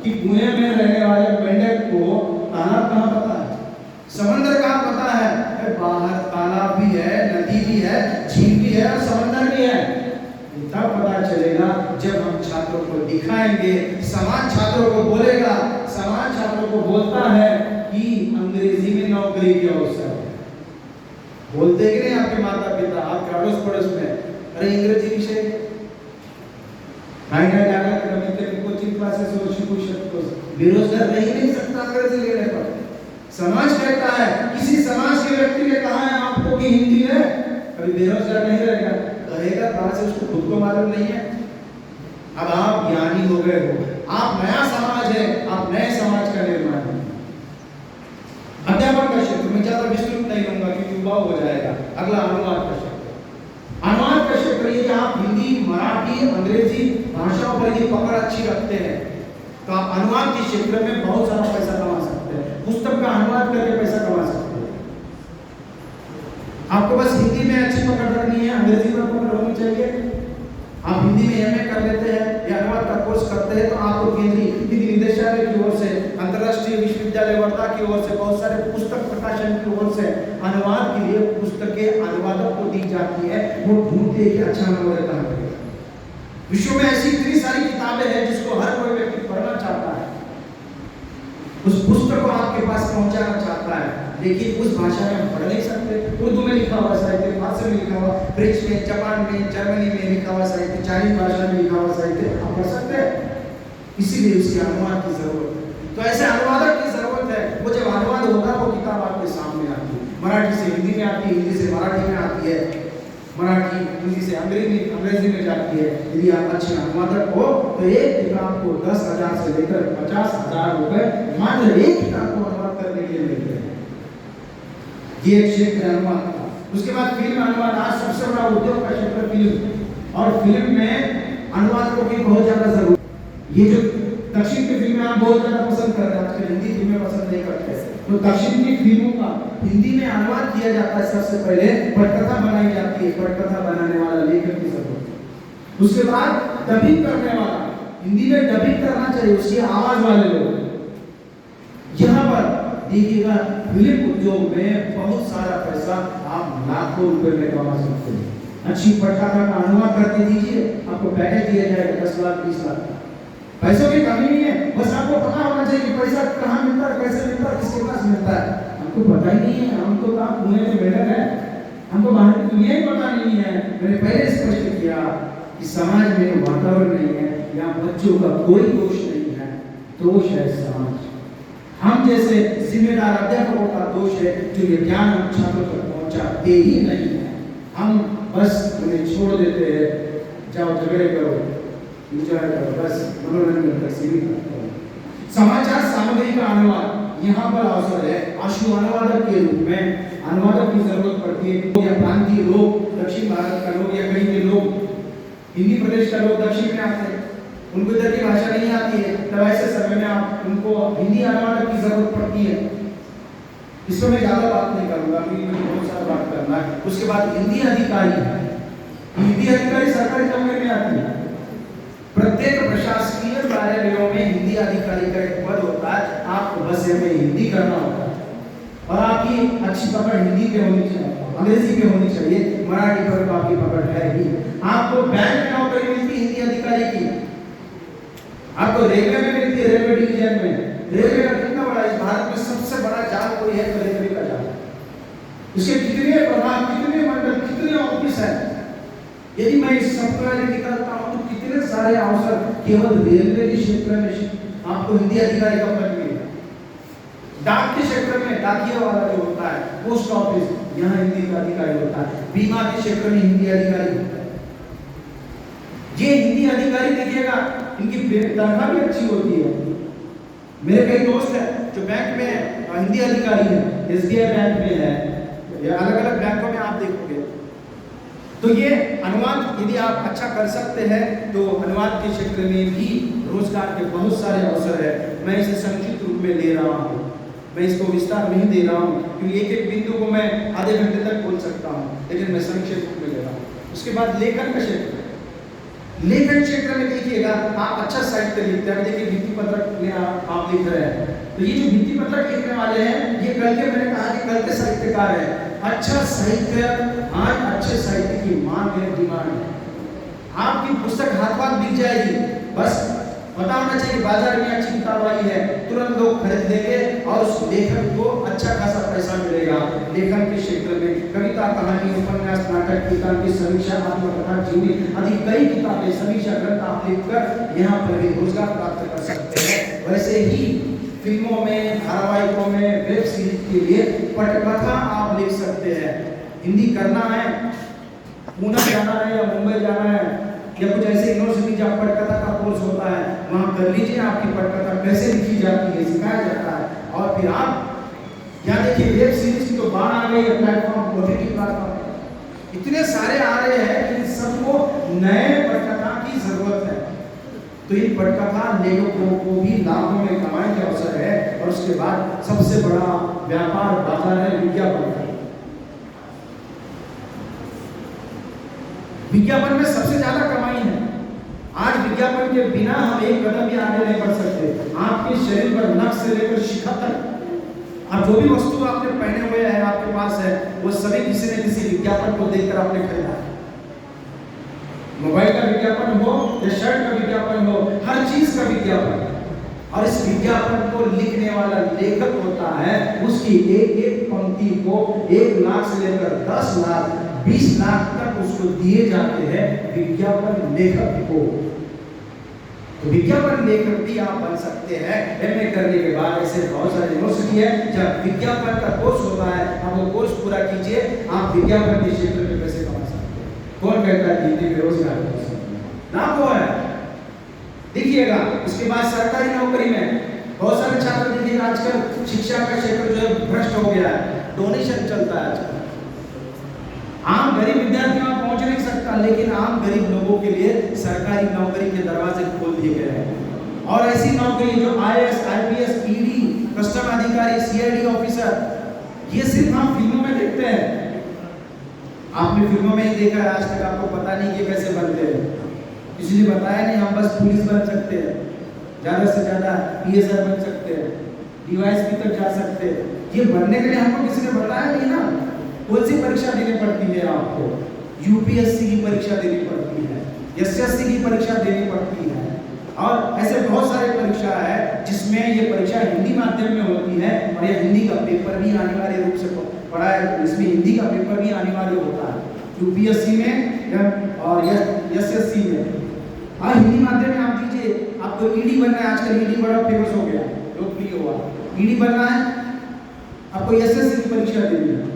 कि पुणे में रहने वाले मेंढक को तालाब कहाँ पता है, समंदर कहाँ पता है? बाहर तालाब भी है, नदी भी है, झील भी है और समंदर भी है। तब पता चलेगा जब हम छात्रों को दिखाएंगे, समाज छात्रों को बोलेगा, समाज छात्रों को बोलता है कि अंग्रेजी में नौकरी की अवसर है। बोलते कि नहीं आपके माता पिता, आपके अड़ोस पड़ोस में, अरे इंग्रजी विषय कोचिंग क्लासेस और शिक्षक बेरोजगार नहीं सकता अंग्रेजी लेने पर। समाज कहता है, किसी समाज के व्यक्ति ने कहा है आपको कि हिंदी में कभी बेरोजगार नहीं रहेगा, कहेगा कहां से? उसको खुद को मालूम नहीं है। अब आप ज्ञानी हो गए हो, आप नया समाज है, आप नए समाज का निर्माण है। अध्यापन का क्षेत्र में ज्यादा विस्तृत नहीं लूंगा क्योंकि युवा हो जाएगा। अगला अनुवाद का क्षेत्र। अनुवाद का क्षेत्र ये आप हिंदी, मराठी, अंग्रेजी भाषाओं पर यदि पकड़ अच्छी रखते हैं तो आप अनुवाद के क्षेत्र में बहुत सारा पैसा कमा सकते हैं। पुस्तक का अनुवाद करके पैसा कमा सकते हैं। आपको बस हिंदी में अच्छी पकड़ रखनी है, अंग्रेजी में पकड़ होनी चाहिए। आप हिंदी में एमए कर लेते हैं या अनुवाद का कोर्स करते हैं तो आपको केंद्रीय हिंदी निदेशालय की ओर से, अंतर्राष्ट्रीय विश्वविद्यालय वर्धा की ओर से, बहुत सारे पुस्तक प्रकाशन की ओर से अनुवाद के लिए पुस्तकें अनुवादक को दी जाती है। वो ढूंढते हैं कि अच्छा अनुवादक कहाँ करेगा। विश्व में ऐसी इतनी सारी किताबें हैं जिसको हर कोई व्यक्ति पढ़ना चाहता है, उस पुस्तक को आपके पास पहुंचाना चाहता है, लेकिन उस भाषा में हम पढ़ नहीं सकते। उर्दू में लिखा हुआ साहित्य, फारसी में लिखा हुआ, फ्रेंच में, जापान में, जर्मनी में लिखा हुआ साहित्य, चाइनीज भाषा में लिखा हुआ साहित्य आप पढ़ सकते हैं। इसीलिए उसके अनुवाद की जरूरत है। तो ऐसे अनुवादक की जरूरत है। वो जब अनुवाद होगा वो किताब आपके सामने आती है, मराठी से हिंदी में आती है, हिंदी से मराठी में आती है, मराठी हिंदी से अंग्रेजी में जाती है। यदि आप अच्छे अनुवादक हो तो एक किताब को 10,000 से लेकर 50,000 रुपए मात्र एक किताब को अनुवाद करने के लिए मिलते हैं। ये क्षेत्र अनुवाद का। उसके बाद फिल्म अनुवाद, आज सबसे बड़ा उद्योग का क्षेत्र फिल्म, और फिल्म में अनुवादकों की बहुत ज्यादा जरूरत। ये जो दक्षिण की फिल्में आप बहुत ज्यादा पसंद कर रहे हैं, आजकल हिंदी फिल्में पसंद नहीं करते, तो दक्षिण की फिल्मों का हिंदी में अनुवाद किया जाता है। सबसे पहले पटकथा बनाई जाती है, पटकथा बनाने वाला लेखक की जरूरत है। उसके बाद डबिंग करने वाला, हिंदी में डबिंग करना चाहिए, उसकी आवाज वाले लोग। यहाँ पर देखिएगा फिल्म उद्योग में बहुत सारा पैसा आप लाखों रुपए में कमा सकते हैं। अच्छी पटकथा का अनुवाद करके दीजिए, आपको पैकेज दिया जाएगा 10 लाख 20 लाख। पैसों की कमी नहीं है, बस आपको पता होना चाहिए कि पैसा कहाँ मिलता है, कैसे मिलता है, किसके पास मिलता है। हमको पता ही नहीं है, हम तो काम कुएं में मेहनत है, हमको बाहर की दुनिया ही पता नहीं है। मैंने पहले स्पष्ट किया कि समाज में वातावरण नहीं है, यहाँ बच्चों का कोई दोष नहीं है, दोष है समाज। हम जैसे जिम्मेदार अध्यापकों का दोष है जो ये ज्ञान छात्रों तक पहुंचाते ही नहीं है। हम बस उन्हें छोड़ देते हैं, जाओ झगड़े करो, एंजॉय करो, बस मनोरंजन तक सीमित रखो। समाचार सामग्री का अनुवाद यहाँ पर अवसर है। आशु अनुवादक के रूप में अनुवादक की जरूरत पड़ती है, या प्रांतीय लोग, दक्षिण भारत का लोग या कहीं के लोग, हिंदी प्रदेश का लोग दक्षिण में आते हैं, उनको इधर की भाषा नहीं आती है, तब ऐसे समय में आप उनको हिंदी अनुवादक की जरूरत पड़ती है। इसमें मैं ज्यादा बात नहीं करूंगा, मुझे बहुत सारा बात करना है। उसके बाद हिंदी अधिकारी, हिंदी अधिकारी सरकारी नौकरी में आती है। प्रत्येक प्रशासकीय कार्यालयों में हिंदी अधिकारी का एक पद होता है। आपको बस में हिंदी करना होता है और आपकी अच्छी पकड़ हिंदी पे होनी चाहिए, अंग्रेजी पे होनी चाहिए, मराठी पर आपकी पकड़ है ही। आपको बैंक में नौकरी मिलती है हिंदी अधिकारी की, आपको रेलवे में मिलती है, रेलवे डिवीजन में। रेलवे का कितना बड़ा, इस भारत में सबसे बड़ा जाल कोई है तो रेलवे का जाल। इसके कितने प्रभाग, कितने मंडल, कितने ऑफिस है। यदि मैं इस सप्ताह निकालता हूं तो कितने सारे अवसर केवल रेलवे के क्षेत्र में आपको हिंदी अधिकारी का पद मिलेगा। डाक के क्षेत्र में डाकिया वाला जो होता है, पोस्ट ऑफिस, यहाँ हिंदी का अधिकारी होता है। बीमा के क्षेत्र में हिंदी अधिकारी होता है। ये हिंदी अधिकारी देखिएगा, इनकी तनख्वाह भी अच्छी होती है। मेरे कई दोस्त हैं जो बैंक में हिंदी अधिकारी है, SBI बैंक में है, या अलग अलग बैंकों में आप देखोगे। तो ये अनुवाद यदि आप अच्छा कर सकते हैं तो अनुवाद के क्षेत्र में भी रोजगार के बहुत सारे अवसर है। मैं इसे संक्षिप्त रूप में ले रहा हूँ, मैं इसको विस्तार नहीं दे रहा हूँ, क्योंकि एक एक बिंदु को मैं आधे घंटे तक बोल सकता हूँ, लेकिन मैं संक्षिप्त रूप में ले रहा हूँ। उसके बाद लेखन का क्षेत्र, लेखन क्षेत्र में देखिएगा आप अच्छा साहित्य लिखते हैं। देखिए भित्ति पत्रक में आप लिख रहे हैं, तो ये जो भित्ति पत्रक लिखने वाले हैं, ये कल के, मैंने कहा कि कल के साहित्यकार हैं। अच्छा साहित्य, आज अच्छे साहित्य की मांग है, डिमांड है। आपकी पुस्तक हाथ बिक जाएगी, बस पता होना चाहिए बाजार में अच्छी किताब आई है, तुरंत लोग खरीद लेंगे और उस लेखक को अच्छा खासा पैसा मिलेगा। लेखन के क्षेत्र में कविता, कहानी, उपन्यास, नाटक, किताब की समीक्षा, आत्मकथा, जीवनी आदि कई किताबें, समीक्षा ग्रंथ आप लिखकर यहाँ पर भी रोजगार प्राप्त कर सकते हैं। वैसे ही फिल्मों में, धारावाहिकों में, वेब सीरीज के लिए पटकथा आप लिख सकते हैं। हिंदी करना है, पुणे जाना है या मुंबई जाना है या कुछ ऐसे यूनिवर्सिटी जहाँ पटकथा का कोर्स होता है, वहाँ कर लीजिए। आपकी पटकथा कैसे लिखी जाती है सिखाया जाता है। और फिर आप यहाँ देखिए वेब सीरीज की तो बाढ़ आ गई है, प्लेटफॉर्म, OTT प्लेटफॉर्म इतने सारे आ रहे हैं कि सबको नए पटकथा की जरूरत है। तो इन पटकथा लेखकों को भी लाखों में कमाई के अवसर है। और उसके बाद सबसे बड़ा व्यापार बाजार है विज्ञापन का। विज्ञापन में सबसे ज्यादा कमाई है। आज विज्ञापन के बिना हम एक कदम भी आगे नहीं बढ़ सकते। आपके शरीर पर नख से लेकर शिखा तक, आप जो भी वस्तु आपने पहने हुए हैं, आपके पास है, वो सभी किसी न किसी विज्ञापन को देखकर आपने खरीदा है। मोबाइल का विज्ञापन हो या शर्ट का विज्ञापन हो, हर चीज का विज्ञापन। और इस विज्ञापन को लिखने वाला लेखक होता है, उसकी एक एक पंक्ति को 1 लाख से लेकर 10 लाख 20 लाख तक उसको दिए जाते हैं विज्ञापन लेखक को। तो विज्ञापन लेखक भी आप बन सकते हैं। MA करने के बाद ऐसे बहुत सारे यूनिवर्सिटी है जब विज्ञापन का कोर्स होता है, आप वो कोर्स पूरा कीजिए, आप विज्ञापन के क्षेत्र में पैसे कमा सकते हैं। कौन कहता है कि बेरोजगार ना को है? देखिएगा इसके बाद सरकारी नौकरी में बहुत सारे छात्र देखिएगा, आजकल शिक्षा का क्षेत्र जो है भ्रष्ट हो गया है, डोनेशन चलता है आजकल। आम गरीब विद्यार्थी वहां पहुंच नहीं सकता, लेकिन आम गरीब लोगों के लिए सरकारी नौकरी के दरवाजे खोल दिए गए हैं। और ऐसी नौकरी जो आईएएस, आईपीएस, ईडी, कस्टम अधिकारी, सीआईडी ऑफिसर, ये सिर्फ हम फिल्मों में देखते हैं। आपने फिल्मों में ही देखा है, आज तक आपको पता नहीं कि कैसे बनते हैं, किसी ने बताया नहीं। हम बस पुलिस बन सकते हैं, ज्यादा से ज्यादा पीएसआई बन सकते हैं, डीवाईएसपी तक जा सकते हैं। ये बनने के लिए हमको किसी ने बताया नहीं ना। कौन सी परीक्षा देनी पड़ती है आपको? यूपीएससी की परीक्षा देनी पड़ती है, एसएससी की परीक्षा देनी पड़ती है, और ऐसे बहुत सारे परीक्षा है जिसमें ये परीक्षा हिंदी माध्यम में होती है, और ये हिंदी का पेपर भी अनिवार्य रूप से पढ़ा है। इसमें हिंदी का पेपर भी अनिवार्य होता है यूपीएससी में और एसएससी में। हाँ, हिंदी माध्यम में आप दीजिए। आपको ईडी बनना है, आजकल ईडी बड़ा फेमस हो गया, लोकप्रिय हुआ। ईडी बनना है, आपको एसएससी की परीक्षा देनी है,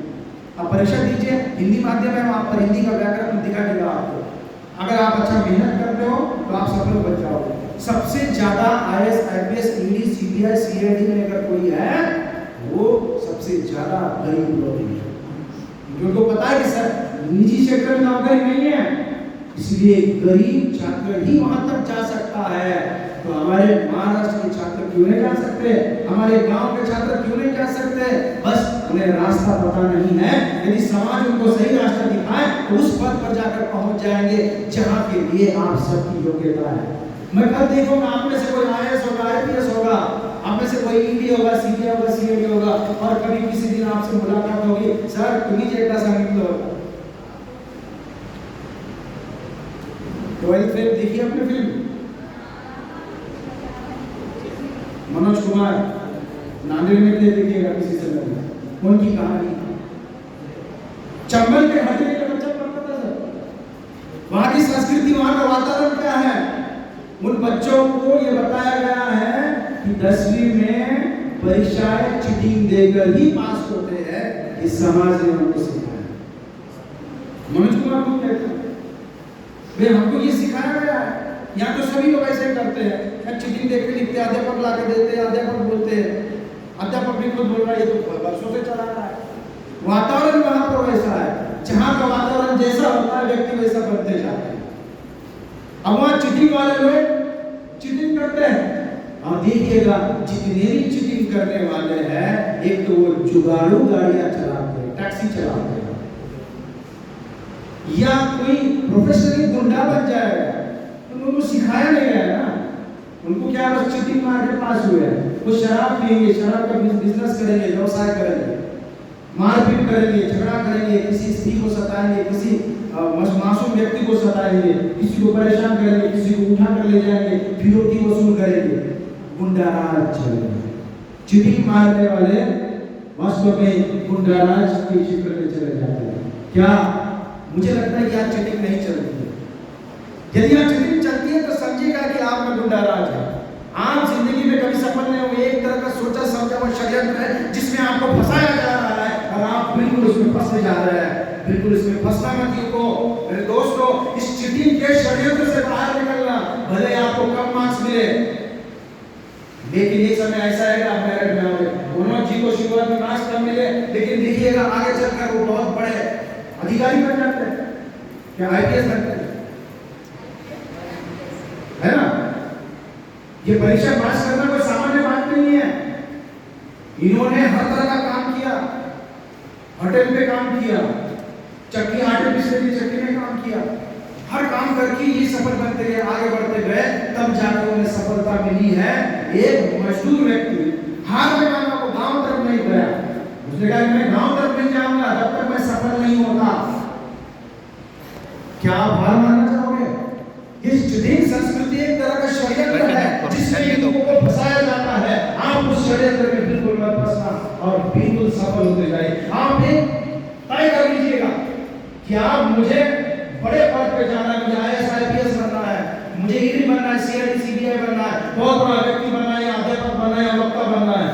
आप परीक्षा दीजिए। हिंदी माध्यम है, वहाँ पर हिंदी का व्याकरण दिखा देगा आपको। अगर आप अच्छा मेहनत करते हो तो आप सफल बन जाओगे। सबसे ज्यादा IAS, IPS, ED, CBI, CID में अगर कोई है, वो सबसे ज्यादा गरीब लोग हैं, क्योंकि पता है कि सर निजी सेक्टर में नौकरी नहीं है, इसलिए गरीब छात्र ही वहां तक जा सकता है। तो हमारे महाराष्ट्र के छात्र क्यों नहीं जा सकते? हमारे गांव के छात्र क्यों नहीं जा सकते? बस उन्हें रास्ता पता नहीं है। यदि समाज उनको सही रास्ता दिखाए तो उस पद पर जाकर पहुंच जाएंगे जहां के लिए आप सबकी योग्यता है। मैं कल देखूंगा आप में से कोई आईएएस होगा, आईपीएस होगा, आप में से कोई ईडी होगा, सीबीआई होगा, सीआईडी होगा, और कभी किसी दिन आपसे मुलाकात होगी, सर तुम्ही जे एकदा सांगितलं होतं। 12th फेल देखिए आपने फिल्म, मनोज कुमार नांदेड़ में थे, देखिएगा किसी से लगे उनकी कहानी। चंबल के हटने का बच्चा पढ़ता था सर, वहां की संस्कृति, वहां का वातावरण क्या है, उन बच्चों को ये बताया गया है कि 10वीं में परीक्षाएं चीटिंग देकर ही पास होते हैं। इस समाज ने उनको सिखाया। मनोज कुमार को कहते हैं, वे हमको ये सिखाया गया है। यहाँ तो सभी लोग ऐसे करते हैं, चीटिंग देख के लिखते, अध्यापक ला के देते, अध्यापक बोलते हैं, अध्यापक भी खुद बोल रहा है, ये तो वर्षों से चला रहा है। वातावरण वहां पर वैसा है, जहां का वातावरण जैसा होता है व्यक्ति वैसा बनते जाते हैं। अब वहां चीटिंग वाले लोग चीटिंग करते हैं, और देखिएगा जितने भी चीटिंग करने वाले हैं, एक तो वो जुगाड़ू गाड़ियां चलाते हैं, टैक्सी चलाते हैं, या कोई प्रोफेशनली गुंडा बन जाएगा। तो उनको सिखाया नहीं गया ना, उनको क्या बस चीटिंग मार के पास हुए हैं। वो शराब पिएंगे, शराब का बिजनेस करेंगे, व्यवसाय करेंगे, मारपीट करेंगे, झगड़ा करेंगे, किसी स्त्री को सताएंगे, किसी मासूम व्यक्ति को सताएंगे, किसी को परेशान करेंगे, किसी को उठा कर ले जाएंगे, फिरौती वसूल करेंगे, गुंडाराज चलेगा। चीटिंग मारने वाले वास्तव में गुंडाराज के क्षेत्र में चले जाते हैं। क्या मुझे लगता है कि आज चीटिंग नहीं चलती है। यदि आज चीटिंग चलती है तो समझिएगा कि आप में गुंडाराज है। आप जिंदगी में कभी सफल नहीं होंगे। एक तरह का सोचा समझा हुआ षड्यंत्र है जिसमें आपको फंसाया जा रहा है, और आप बिल्कुल उसमें फंसने जा रहे हैं। बिल्कुल इसमें फंसना मत को मेरे दोस्तों, इस चीटिंग के षड्यंत्र से बाहर निकलना। भले आपको कम मार्क्स मिले, लेकिन एक समय ऐसा है कि आप मेरिट में आओगे। मनोज जी को शुरुआत में मार्क्स कम मिले, लेकिन देखिएगा आगे चलकर वो बहुत बड़े अधिकारी बन जाते हैं, क्या आईपीएस बनते हैं, है ना। ये परीक्षा पास करना कोई सामान्य बात नहीं है। इन्होंने हर तरह का काम किया, होटल पे काम किया, चक्की आटे पीसने की चक्की में काम किया, हर काम करके ये सफल बनते गए, आगे बढ़ते गए, तब जाकर उन्हें सफलता मिली है। एक मजदूर व्यक्ति हार में माना को गांव तरफ नहीं गया, उसने कहा मैं गांव तरफ नहीं जाऊंगा जब तक मैं सफल नहीं होता। क्या आप हार मानना चाहोगे? ये चीटिंग संस्कृति एक तरह का षड्यंत्र है जिसमें लोगों को फंसाया जाता है। आप उस षड्यंत्र में बिल्कुल मत फंसना और बिल्कुल सफल होते जाइए। आप एक तय कर लीजिएगा कि आप मुझे बड़े पद पे जाना है, मुझे आईएएस आईपीएस बनना है, मुझे ईडी बनना है, सीआईडी सीबीआई बनना है, बहुत बड़ा व्यक्ति बनना है, अध्यापक बनना है, वक्ता बनना है।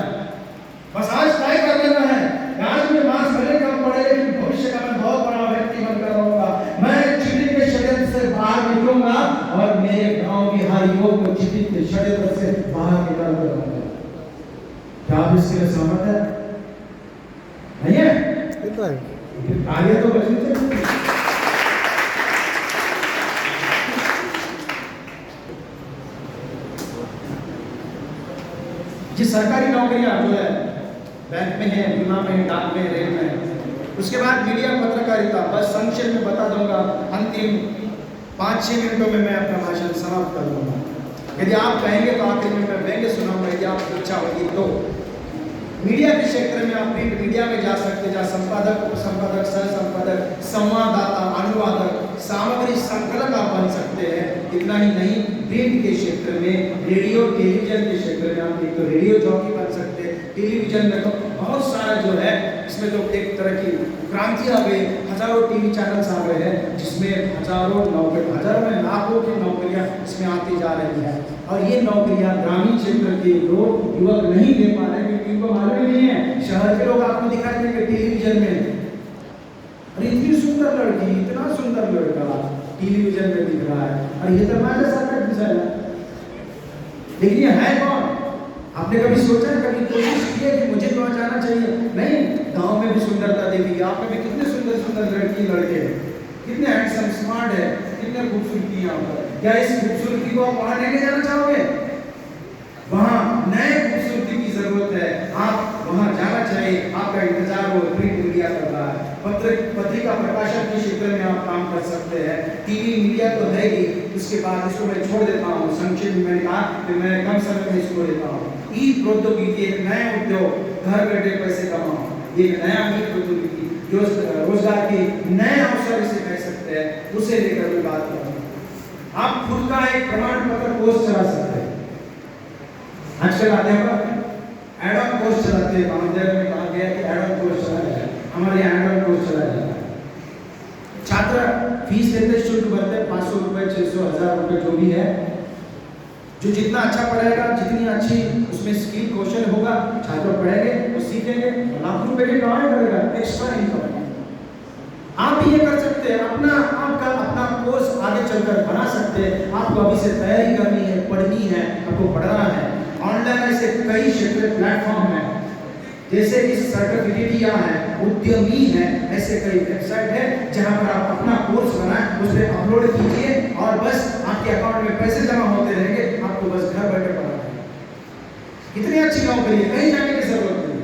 बस आज तय कर लेना है, आज में मार्क्स भले कम पड़े लेकिन भविष्य का मैं बहुत बड़ा व्यक्ति बनकर रहूंगा। मैं चीटिंग के षड्यंत्र से बाहर निकलूंगा और मेरे गांव बिहार युवक को चीटिंग के षड्यंत्र से बाहर निकाल कर रहूंगा। क्या आप इसके लिए सहमत है? नहीं है? आगे तो बचनी चाहिए। ये सरकारी नौकरियां जो है बैंक में है, बीमा में है, डाक में, रेल में है। उसके बाद मीडिया पत्रकारिता, बस संक्षेप में बता दूंगा, अंतिम 5-6 मिनटों में मैं अपना भाषण समाप्त कर दूंगा। यदि आप कहेंगे तो आखिर में मैं व्यंग्य सुनाऊंगा, यदि आपकी इच्छा होगी तो। मीडिया के क्षेत्र में आप प्रिंट मीडिया में जा सकते हैं, जहाँ संपादक, उपसंपादक, सह संपादक, संवाददाता, अनुवादक, सामग्री संकलक आप बन सकते हैं। इतना ही नहीं, प्रिंट के क्षेत्र में, रेडियो टेलीविजन के क्षेत्र में आप एक तो रेडियो जॉकी बन सकते हैं। टेलीविजन में तो बहुत सारा जो है, इसमें तो एक तरह की क्रांति आ गई, हजारों टीवी चैनल्स आ गए हैं, जिसमें हजारों में लाखों की नौकरियां इसमें आती जा रही है। और ये नौकरियां ग्रामीण क्षेत्र के लोग, युवक नहीं ले पा रहे, क्योंकि इनको मालूम ही नहीं है। शहर के लोग आपको दिखाई देंगे टेलीविजन में, अरे इतनी सुंदर लड़की, इतना सुंदर लड़का टेलीविजन में दिख रहा है, और ये तो हमारे साथ है। लेकिन ये है कौन? आपने कभी सोचा, कभी कोशिश की है कि मुझे तो वहाँ जाना चाहिए? नहीं, गांव में भी सुंदरता देखिए, आप में भी कितने सुंदर सुंदर लड़की लड़के, कितने हैंडसम, स्मार्ट है, कितने खूबसूरती यहाँ पर। क्या इस खूबसूरती को आप वहाँ लेके जाना चाहोगे? वहाँ नए खूबसूरती की जरूरत है, आप वहाँ जाना चाहिए, आपका इंतजार हो, प्रिंट मीडिया कर रहा है। पत्रिका प्रकाशन के क्षेत्र में आप काम कर सकते हैं। टीवी मीडिया तो है ही, उसके बाद इसको मैं छोड़ देता हूँ, संक्षेप में मैंने कहा कि मैं कम समय में इसको लेता हूँ। ई प्रौद्योगिकी एक नया उद्योग, घर बैठे पैसे कमाओ, एक नया ई प्रौद्योगिकी, जो रोजगार के नए अवसर इसे कह सकते हैं, उसे लेकर मैं बात करूँ। आप खुद का एक प्रमाण पत्र कोर्स चला सकते हैं। आजकल अध्यापक एड-ऑन कोर्स चलाते हैं, महाविद्यालय में कहा गया कि एड-ऑन कोर्स चला जाए, हमारे यहाँ एड-ऑन कोर्स चला जाता है। छात्र फीस लेते, शुल्क भरते हैं, 500 रुपए, 600, 1000 रुपए जो भी है। जो जितना अच्छा पढ़ेगा, जितनी अच्छी उसमें स्किल कौशल होगा, छात्र पढ़ेंगे और सीखेंगे, लाख रुपए की कमाई करेगा, एक्स्ट्रा इनकम। आप भी ये कर सकते हैं, अपना कोर्स आगे चलकर बना सकते हैं। आपको अभी से तैयारी करनी है, पढ़नी है, आपको पढ़ना है। ऑनलाइन ऐसे कई क्षेत्र प्लेटफॉर्म हैं, जैसे कि सर्टिफिकेटिया है, उद्यमी है, ऐसे कई वेबसाइट है जहां पर आप अपना कोर्स बनाएं, उसे अपलोड कीजिए और बस आपके अकाउंट में पैसे जमा होते रहेंगे, आपको बस घर बैठे पढ़ाना है। कितनी अच्छी नौकरी है, कहीं जाने की जरूरत नहीं,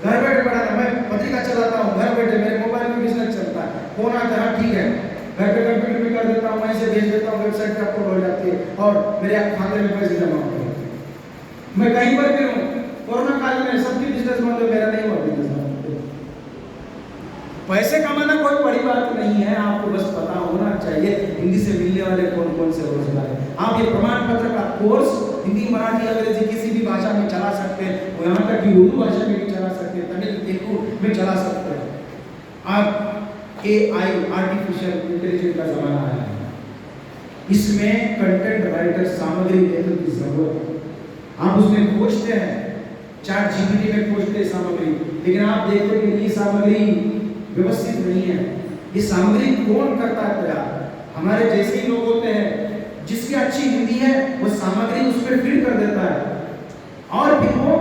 घर बैठे पढ़ाना। मैं पत्रिका चलाता हूँ, घर बैठे मेरे मोबाइल में बिजनेस चलता है, फोन आता है, ठीक है, घर पे कंप्यूटर में कर देता हूँ, वहीं से भेज देता हूँ, वेबसाइट पे अपलोड हो जाती है और मेरे खाते में पैसे जमा होते हैं। मैं कहीं पर भी हूँ, कोरोना काल में सबकी बिजनेस बंद है, मेरा नहीं हुआ बिजनेस। पैसे कमाना कोई बड़ी बात नहीं है, आपको बस पता होना चाहिए हिंदी से मिलने वाले कौन कौन से रोजगार है। आप ये प्रमाण पत्र का कोर्स हिंदी, मराठी, अंग्रेजी किसी भी भाषा में चला सकते हैं, यहाँ तक कि उर्दू भाषा में भी चला सकते हैं, तमिल, तेलुगु में चला सकते हैं। अब AI, आर्टिफिशियल इंटेलिजेंस का जमाना है, इसमें कंटेंट राइटर, सामग्री लेखक की जरूरत। आप उसमें खोजते हैं, चैट GPT में खोजते हैं सामग्री, लेकिन आप देखते हैं कि ये सामग्री व्यवस्थित नहीं है। ये सामग्री कौन करता है तैयार? हमारे जैसे ही लोग होते हैं, जिसकी अच्छी हिंदी है वो सामग्री उस पर फिट कर देता है, और फिर वो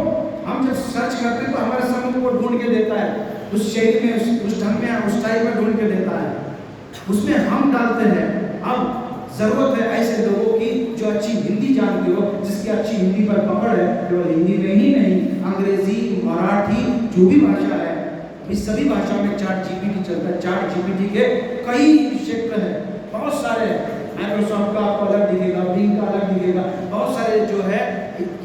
हम जब सर्च करते हैं तो हमारे सामने वो ढूंढ के देता है, उस शैली में, उस ढंग में, उस स्टाइल में ढूंढ के देता है, उसमें हम डालते हैं। अब जरूरत है ऐसे लोगों की जो अच्छी हिंदी जानते हो, जिसकी अच्छी हिंदी पर पकड़ है, केवल हिंदी में ही नहीं, अंग्रेजी, मराठी, जो भी भाषा है, इस सभी भाषा में चैट GPT चलता है। चैट GPT के कई क्षेत्र हैं, बहुत सारे। माइक्रोसॉफ्ट का आपको अलग दिखेगा, बिंग का अलग दिखेगा, बहुत सारे जो है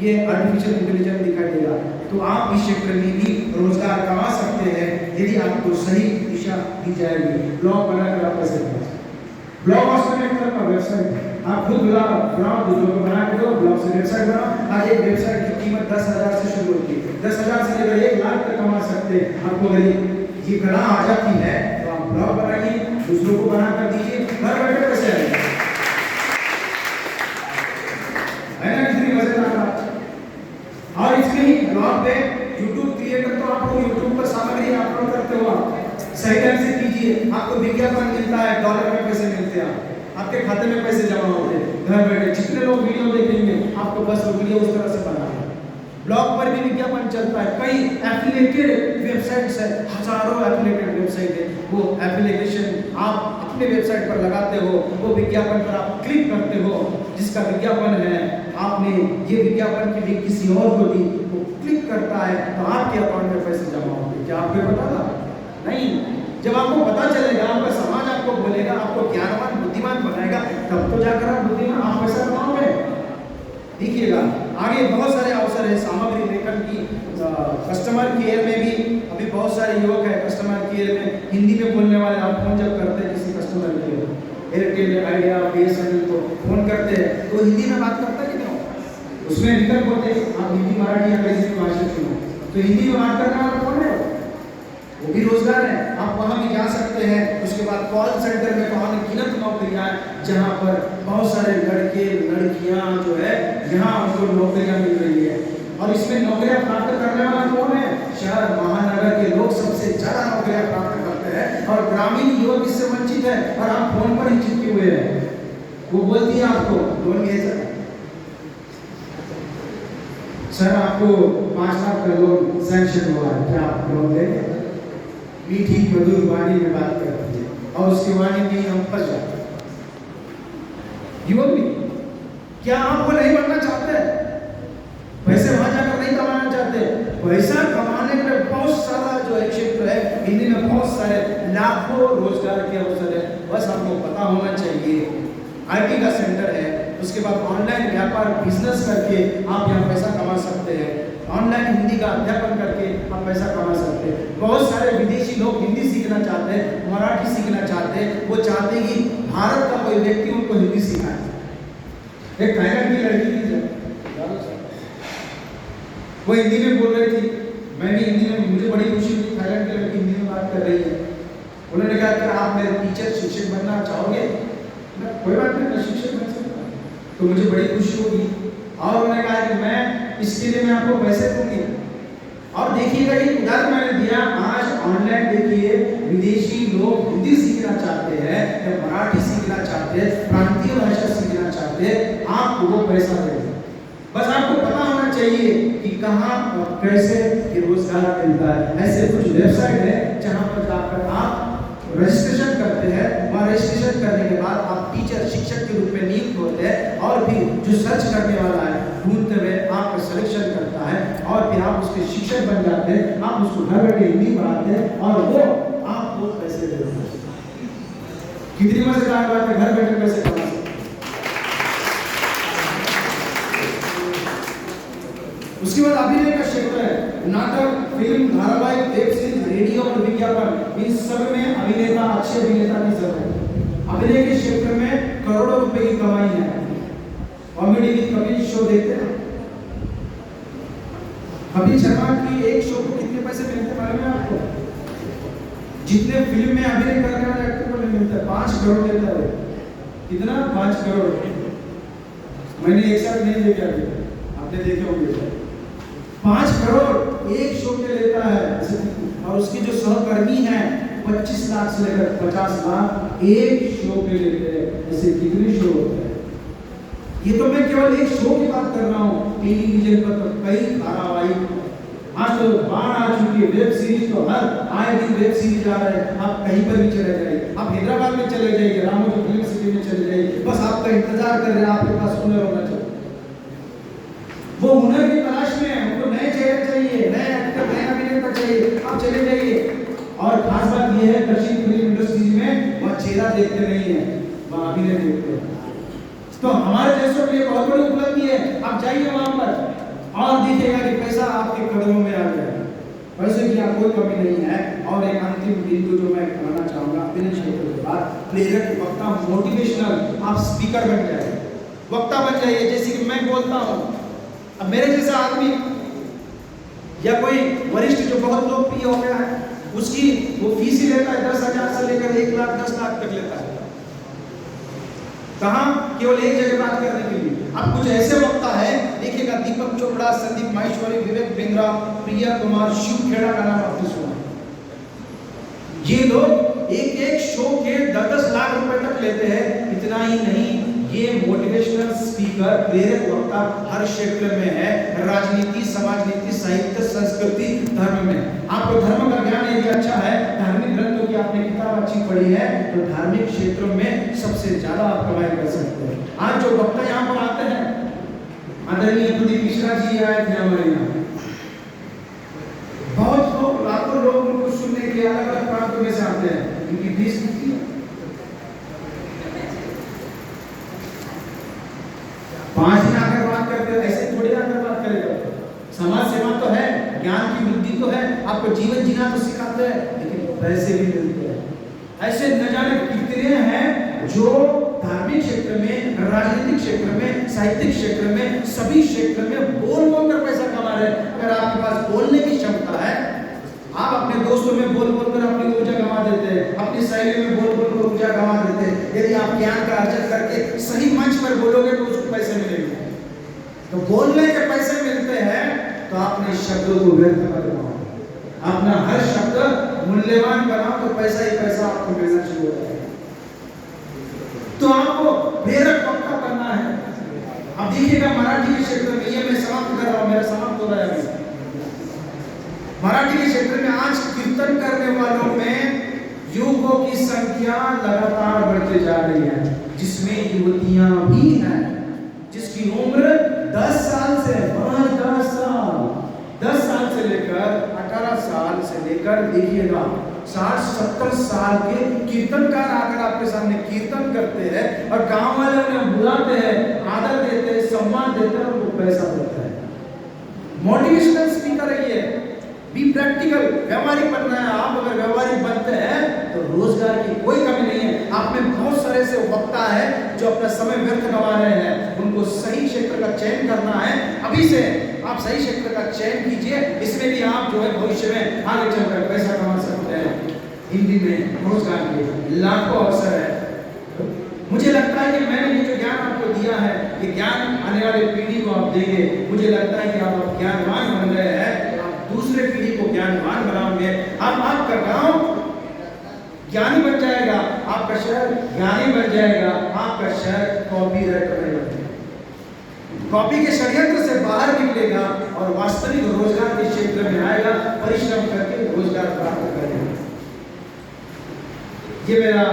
ये आर्टिफिशियल इंटेलिजेंस दिखाई देगा। तो आप इस क्षेत्र में भी रोजगार कमा सकते हैं यदि आपको सही दिशा दी जाएगी। ब्लॉग बनाकर आप कैसे कमा सकते हैं? ब्लॉग वास्तव में एक तरह का वेबसाइट है, आप खुद बनाओ, दूसरों को बना के दो, ब्लॉग से वेबसाइट बनाओ। आज एक वेबसाइट की कीमत 10,000 से शुरू होती है, 10,000 से लेकर 1 लाख तक कमा सकते हैं। आपको अगर ये कला आ जाती है तो आप ब्लॉग बनाइए, दूसरों को बना कर दीजिए, घर बैठे पैसे आएंगे। है ना, कितनी मजेदार बात। और इसके ही ब्लॉग पे यूट्यूब क्रिएटर, तो आप लोग यूट्यूब पर सामग्री अपलोड करते हो, आप सही ढंग से कीजिए, आपको विज्ञापन मिलता है, डॉलर में पैसे मिलते हैं, आपके खाते में पैसे जमा होते हैं घर बैठे। जितने लोग वीडियो देखेंगे आपको बस वो वीडियो उस तरह से बनाना है। ब्लॉग पर भी विज्ञापन चलता है, कई एफिलिएटेड वेबसाइट्स है, हजारों एफिलिएटेड वेबसाइट है। वो एप्लीकेशन आप अपने वेबसाइट पर लगाते हो, वो विज्ञापन पर आप क्लिक करते हो, जिसका विज्ञापन है आपने ये विज्ञापन की लिंक किसी और को दी, वो क्लिक करता है तो आपके अकाउंट में पैसे जमा होंगे। क्या आपको पता था? नहीं। जब आपको पता चलेगा, आपका समाज आपको बोलेगा, आपको ज्ञानवान बुद्धिमान बनाएगा, तब तो जाकर आप बुद्धिमान आप पैसा कमाओगे। देखिएगा आगे बहुत सारे अवसर है सामग्री लेखन की। कस्टमर केयर में भी अभी बहुत सारे युवक है कस्टमर केयर में हिंदी में बोलने वाले। आप फोन जब करते हैं किसी customer care, Airtel, idea, BSNL को फोन करते हैं तो हिंदी में बात करता है कि नहीं? उसमें विकल्प होते हैं, आप हिंदी, मराठी या किसी भी भाषा चुनो, तो हिंदी में बात करने वाला कौन है? वो भी रोजगार है, आप वहाँ भी जा सकते हैं। उसके बाद कॉल सेंटर में तो अनगिनत नौकरियाँ हैं जहाँ पर बहुत सारे लड़के लड़कियाँ जो है यहाँ उनको नौकरियाँ मिल रही है। और इसमें नौकरियाँ प्राप्त करने वाला कौन है? शहर महानगर के लोग सबसे ज़्यादा नौकरियाँ प्राप्त करते हैं और ग्रामीण युवक इससे वंचित है। और आप फोन पर ही चिपके हुए हैं, वो बोलती है आपको लोन भेजा सर, आपको 5 लाख का लोन सैंक्शन हुआ है, क्या आप लोन देंगे? मीठी मधुर वाणी में बात करती है और उसकी वाणी में हम फंस जाते हैं। युवक भी क्या आपको नहीं बनना चाहते? पैसे वहां जाकर नहीं कमाना चाहते? पैसा कमाने के लिए बहुत सारा जो है क्षेत्र है, हिंदी में बहुत सारे लाखों रोजगार के अवसर है। बस आपको पता होना चाहिए। आईटी का सेंटर है, उसके बाद ऑनलाइन व्यापार बिजनेस करके आप यहाँ पैसा कमा सकते हैं। ऑनलाइन हिंदी का अध्यापन करके आप पैसा कमा सकते हैं। बहुत सारे विदेशी लोग हिंदी सीखना चाहते हैं, मराठी सीखना चाहते हैं। वो चाहते हैं कि भारत का कोई व्यक्ति उनको हिंदी सिखाए। एक थाईलैंड की लड़की थी, वो हिंदी में बोल रही थी, मैं भी हिंदी में, मुझे बड़ी खुशी हुई थाईलैंड की लड़की हिंदी में बात कर रही है। उन्होंने कहा कि आप मेरे टीचर शिक्षक बनना चाहोगे? कोई बात नहीं, मैं शिक्षक बन सकता हूँ, तो मुझे बड़ी खुशी होगी। और उन्होंने कहा कि मैं इसके लिए मैं आपको पैसे दूंगी। और देखिएगा ये उदाहरण मैंने दिया, आज ऑनलाइन देखिए विदेशी लोग हिंदी सीखना चाहते हैं या मराठी सीखना चाहते हैं, प्रांतीय भाषा सीखना चाहते हैं, आपको वो पैसा देंगे। बस आपको पता होना चाहिए कि कहाँ और कैसे ये रोजगार मिलता है। ऐसे कुछ वेबसाइट है जहाँ पर जाकर आप रजिस्ट्रेशन करते हैं, वहाँ रजिस्ट्रेशन करने के बाद आप टीचर शिक्षक के रूप में नियुक्त होते हैं और फिर जो सर्च करने वाला है ढूंढते हुए आपका सिलेक्शन करता है और फिर आप उसके शिक्षक बन जाते हैं। आप उसको घर बैठे हिंदी पढ़ाते हैं और वो आपको पैसे देते हैं। कितनी मजेदार बात है, घर बैठे पैसे कमा सकते हैं। उसके बाद अभिनय का क्षेत्र है, नाटक, फिल्म, धारावाहिक, वेब सीरीज, रेडियो और विज्ञापन, इन सब में अभिनेता, अच्छे अभिनेता की जरूरत है। अभिनय के क्षेत्र में करोड़ों रुपए की कमाई है। कॉमेडी विद कपिल शो देखते हैं, कपिल शर्मा की एक शो को कितने पैसे मिलते हैं मालूम है आपको? जितने फिल्म में अभिनय करने वाले एक्टर को नहीं मिलता, 5 करोड़ देता है। कितना? 5 करोड़। मैंने एक साथ नहीं देखा, आपने देखे होंगे। 5 करोड़ एक शो के लेता है। और उसकी जो सहकर्मी है 25 लाख से लेकर 50 लाख एक शो के लेते हैं। ऐसे कितने शो होते हैं? ये तो मैं केवल एक शो की बात कर रहा हूँ। टेलीविजन पर तो कई धारावाहिक, आज तो बाढ़ आ चुकी है, वेब सीरीज तो हर आए दिन वेब सीरीज आ रहा है। आप कहीं पर भी चले जाइए, आप हैदराबाद में चले जाइए, रामोजी फिल्म सिटी में चले जाइए, बस आपका इंतजार कर रहे हैं, आपके पास हुनर होना चाहिए। वो हुनर की तलाश में है, उनको नए चेहरे चाहिए, नए एक्टर, नए अभिनेता चाहिए। आप चले जाइए। और खास बात यह है दक्षिण फिल्म इंडस्ट्री में वह चेहरा देखते नहीं है, वह अभिनय देखते हैं। तो हमारे देशों के लिए बहुत बड़ी उपलब्धि है। आप जाइए वहां पर और देखिएगा कि पैसा आपके कदमों में आ जाएगा। पैसे की कोई कमी नहीं है। और एक अंतिम बिंदु जो मैं कहना चाहूंगा, अभिनय क्षेत्र के बाद प्रेरक, वक्ता, मोटिवेशनल, आप स्पीकर बन जाइए, वक्ता बन जाइए। जैसे कि मैं बोलता हूँ, अब मेरे जैसा आदमी या कोई वरिष्ठ जो बहुत लोकप्रिय हो गया है, उसकी वो फीस ही लेता है 10,000 से लेकर 1 लाख 10 लाख तक लेता है। कहाँ? केवल एक जगह बात करने के लिए। अब कुछ ऐसे वक्ता है, देखिएगा दीपक चोपड़ा, संदीप माहेश्वरी, विवेक बिंद्रा, प्रिया कुमार, शिव खेड़ा का नाम आपने सुना। ये लोग एक एक शो के 10-10 लाख रुपए तक लेते हैं। इतना ही नहीं, ये मोटिवेशनल स्पीकर, प्रेरक वक्ता हर क्षेत्र में है, राजनीति, समाज नीति, साहित्य, संस्कृति, धर्म में। आपको धर्म का ज्ञान यदि अच्छा है, धार्मिक ग्रंथों की आपने किताब अच्छी पढ़ी है, तो धार्मिक क्षेत्रों में सबसे ज्यादा आप कमाई कर सकते हैं। आज जो वक्ता यहाँ पर आते हैं आदरणीय प्रदीप मिश्रा जी आए थे हमारे यहाँ। बहुत लोग, लाखों लोग उनको सुनने के अलग अलग प्रांतों में से आते हैं। उनकी फीस कितनी है? 5 दिन आकर बात करते हैं, ऐसे थोड़ी आकर बात करेगा। समाज सेवा तो है, ज्ञान की वृद्धि तो है, आपको जीवन जीना तो सिखाते हैं, लेकिन पैसे भी मिलते हैं। ऐसे न जाने कितने हैं जो धार्मिक क्षेत्र में, राजनीतिक क्षेत्र में, साहित्यिक क्षेत्र में, सभी क्षेत्र में बोल बोल कर पैसा कमा रहे हैं। अगर आपके पास बोलने की क्षमता है, आप अपने दोस्तों में बोल बोल कर अपनी ऊर्जा गंवा देते हैं, अपनी सहेली में बोल बोल कर ऊर्जा गंवा देते हैं। यदि आप ज्ञान का अर्जन करके सही मंच पर बोलोगे तो उसको पैसे मिलेंगे। तो बोलने के पैसे मिलते हैं तो आपने शब्दों को व्यर्थ मत बनाओ, अपना हर शब्द मूल्यवान बनाओ तो पैसा ही पैसा आपको मिलना शुरू हो जाएगा। तो आपको प्रेरक पक्का करना है। अब देखिएगा मराठी के क्षेत्र में, ये मैं समाप्त कर रहा हूं, मेरा समाप्त हो रहा है अभी। मराठी के क्षेत्र में आज कीर्तन करने वालों में युवकों की संख्या लगातार बढ़ते जा रही है, जिसमें युवतियां भी हैं, जिसकी उम्र 10 साल से 10 साल से लेकर 18 साल से लेकर देखिएगा 60-70 साल के कीर्तनकार आकर आपके सामने कीर्तन करते हैं और गांव वाले उन्हें बुलाते हैं, आदर देते हैं, सम्मान देते हैं और उनको पैसा देते हैं। मोटिवेशनल स्पीकर है ये, बी प्रैक्टिकल, व्यवहारिक बनना है। आप अगर व्यवहारिक बनते हैं तो रोजगार की कोई कमी नहीं है। आप में बहुत सारे ऐसे वक्ता है जो अपना समय व्यर्थ गंवा रहे हैं, उनको सही क्षेत्र का चयन करना है। अभी से आप सही क्षेत्र का चयन कीजिए, इसमें भी आप जो है भविष्य में आगे चलकर पैसा कमा सकते हैं। हिंदी में रोजगार के लाखों अवसर है। मुझे लगता है कि मैंने ये जो ज्ञान आपको दिया है, ये ज्ञान आने वाले पीढ़ी को आप देंगे। मुझे लगता है कि आप ज्ञानवान बन गए हैं, आप दूसरे पीढ़ी को ज्ञानवान बनाओगे। अब आपका गांव ज्ञानी बन जाएगा, आपका शहर ज्ञानी बन जाएगा, आपका शहर कॉपीराइट बनेगा, कॉपी के षड्यंत्र से बाहर निकलेगा और वास्तविक रोजगार के क्षेत्र में आएगा, परिश्रम करके रोजगार प्राप्त करेगा। ये मेरा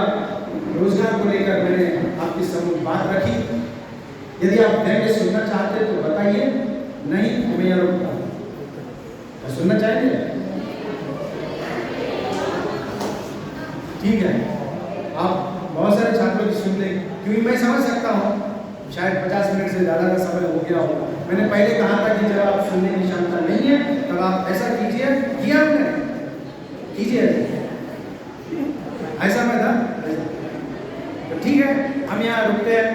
रोजगार को लेकर मैंने आपके सम्मुख बात रखी। यदि आप व्यंग्य सुनना चाहते हैं तो बताइए, नहीं तो मैं यहाँ रुकता हूं। सुनना चाहेंगे? ठीक है, आप बहुत सारे छात्रों की सुन लें, क्योंकि मैं समझ सकता हूँ शायद 50 मिनट से ज़्यादा का समय हो गया होगा। मैंने पहले कहा था कि जब आप सुनने की क्षमता नहीं है तब आप ऐसा कीजिए, किया आपने, कीजिए ऐसा मैं था। तो ठीक है, हम यहाँ रुकते हैं।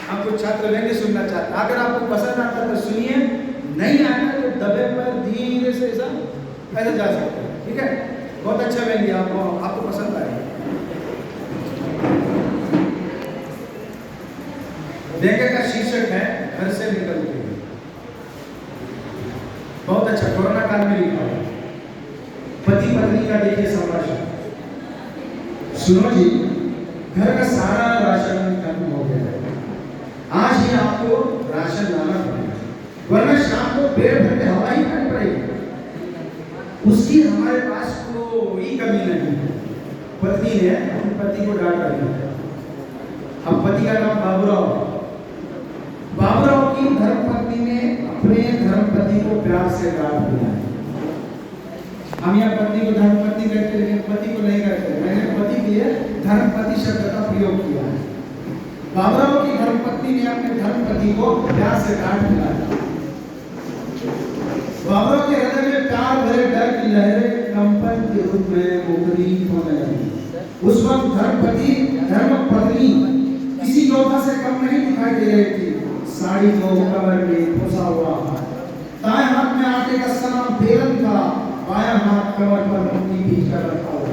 हम कुछ छात्र व्यंग्य सुनना चाहते हैं, अगर आपको पसंद आता है तो सुनिए, नहीं आता तो दबे पर धीरे से ऐसा जा सकते हैं। ठीक है, बहुत अच्छा व्यंग्य आपको पसंद आएगा। व्यंग्य का शीर्षक है घर से निकलते हुए। बहुत अच्छा, कोरोना काल में लिखा है। पति पत्नी का देखिए संभाषण। सुनो जी, घर का सारा राशन खत्म हो गया है, आज ही आपको राशन लाना पड़ेगा, वरना शाम को पेट भर के हवा ही खानी पड़ेगी। उसकी हमारे पास कोई कमी नहीं है। पत्नी ने अपने पति को डांट रही है। अब पति का नाम बाबूराव। बाबूराव की धर्मपत्नी ने अपने धर्मपति को प्यार से डांट दिया है। हम यहाँ पत्नी को धर्मपत्नी कहते हैं, लेकिन पति को नहीं कहते। मैंने पति के लिए धर्मपति शब्द का प्रयोग किया है। बाबूराव की धर्मपत्नी ने अपने धर्मपति को प्यार से डांट दिया है। बाबूराव के हृदय में प्यार भरे डर की लहरें कंपन के रूप में मुखरी होने लगी। उस वक्त धर्मपत्नी किसी योद्धा से कम नहीं दिखाई दे रही थी। साड़ी को कमर में फंसा हुआ था, दाएं हाथ में आटे का सना बेलन था, बायां हाथ कमर पर मुट्ठी भींच कर रखा हुआ।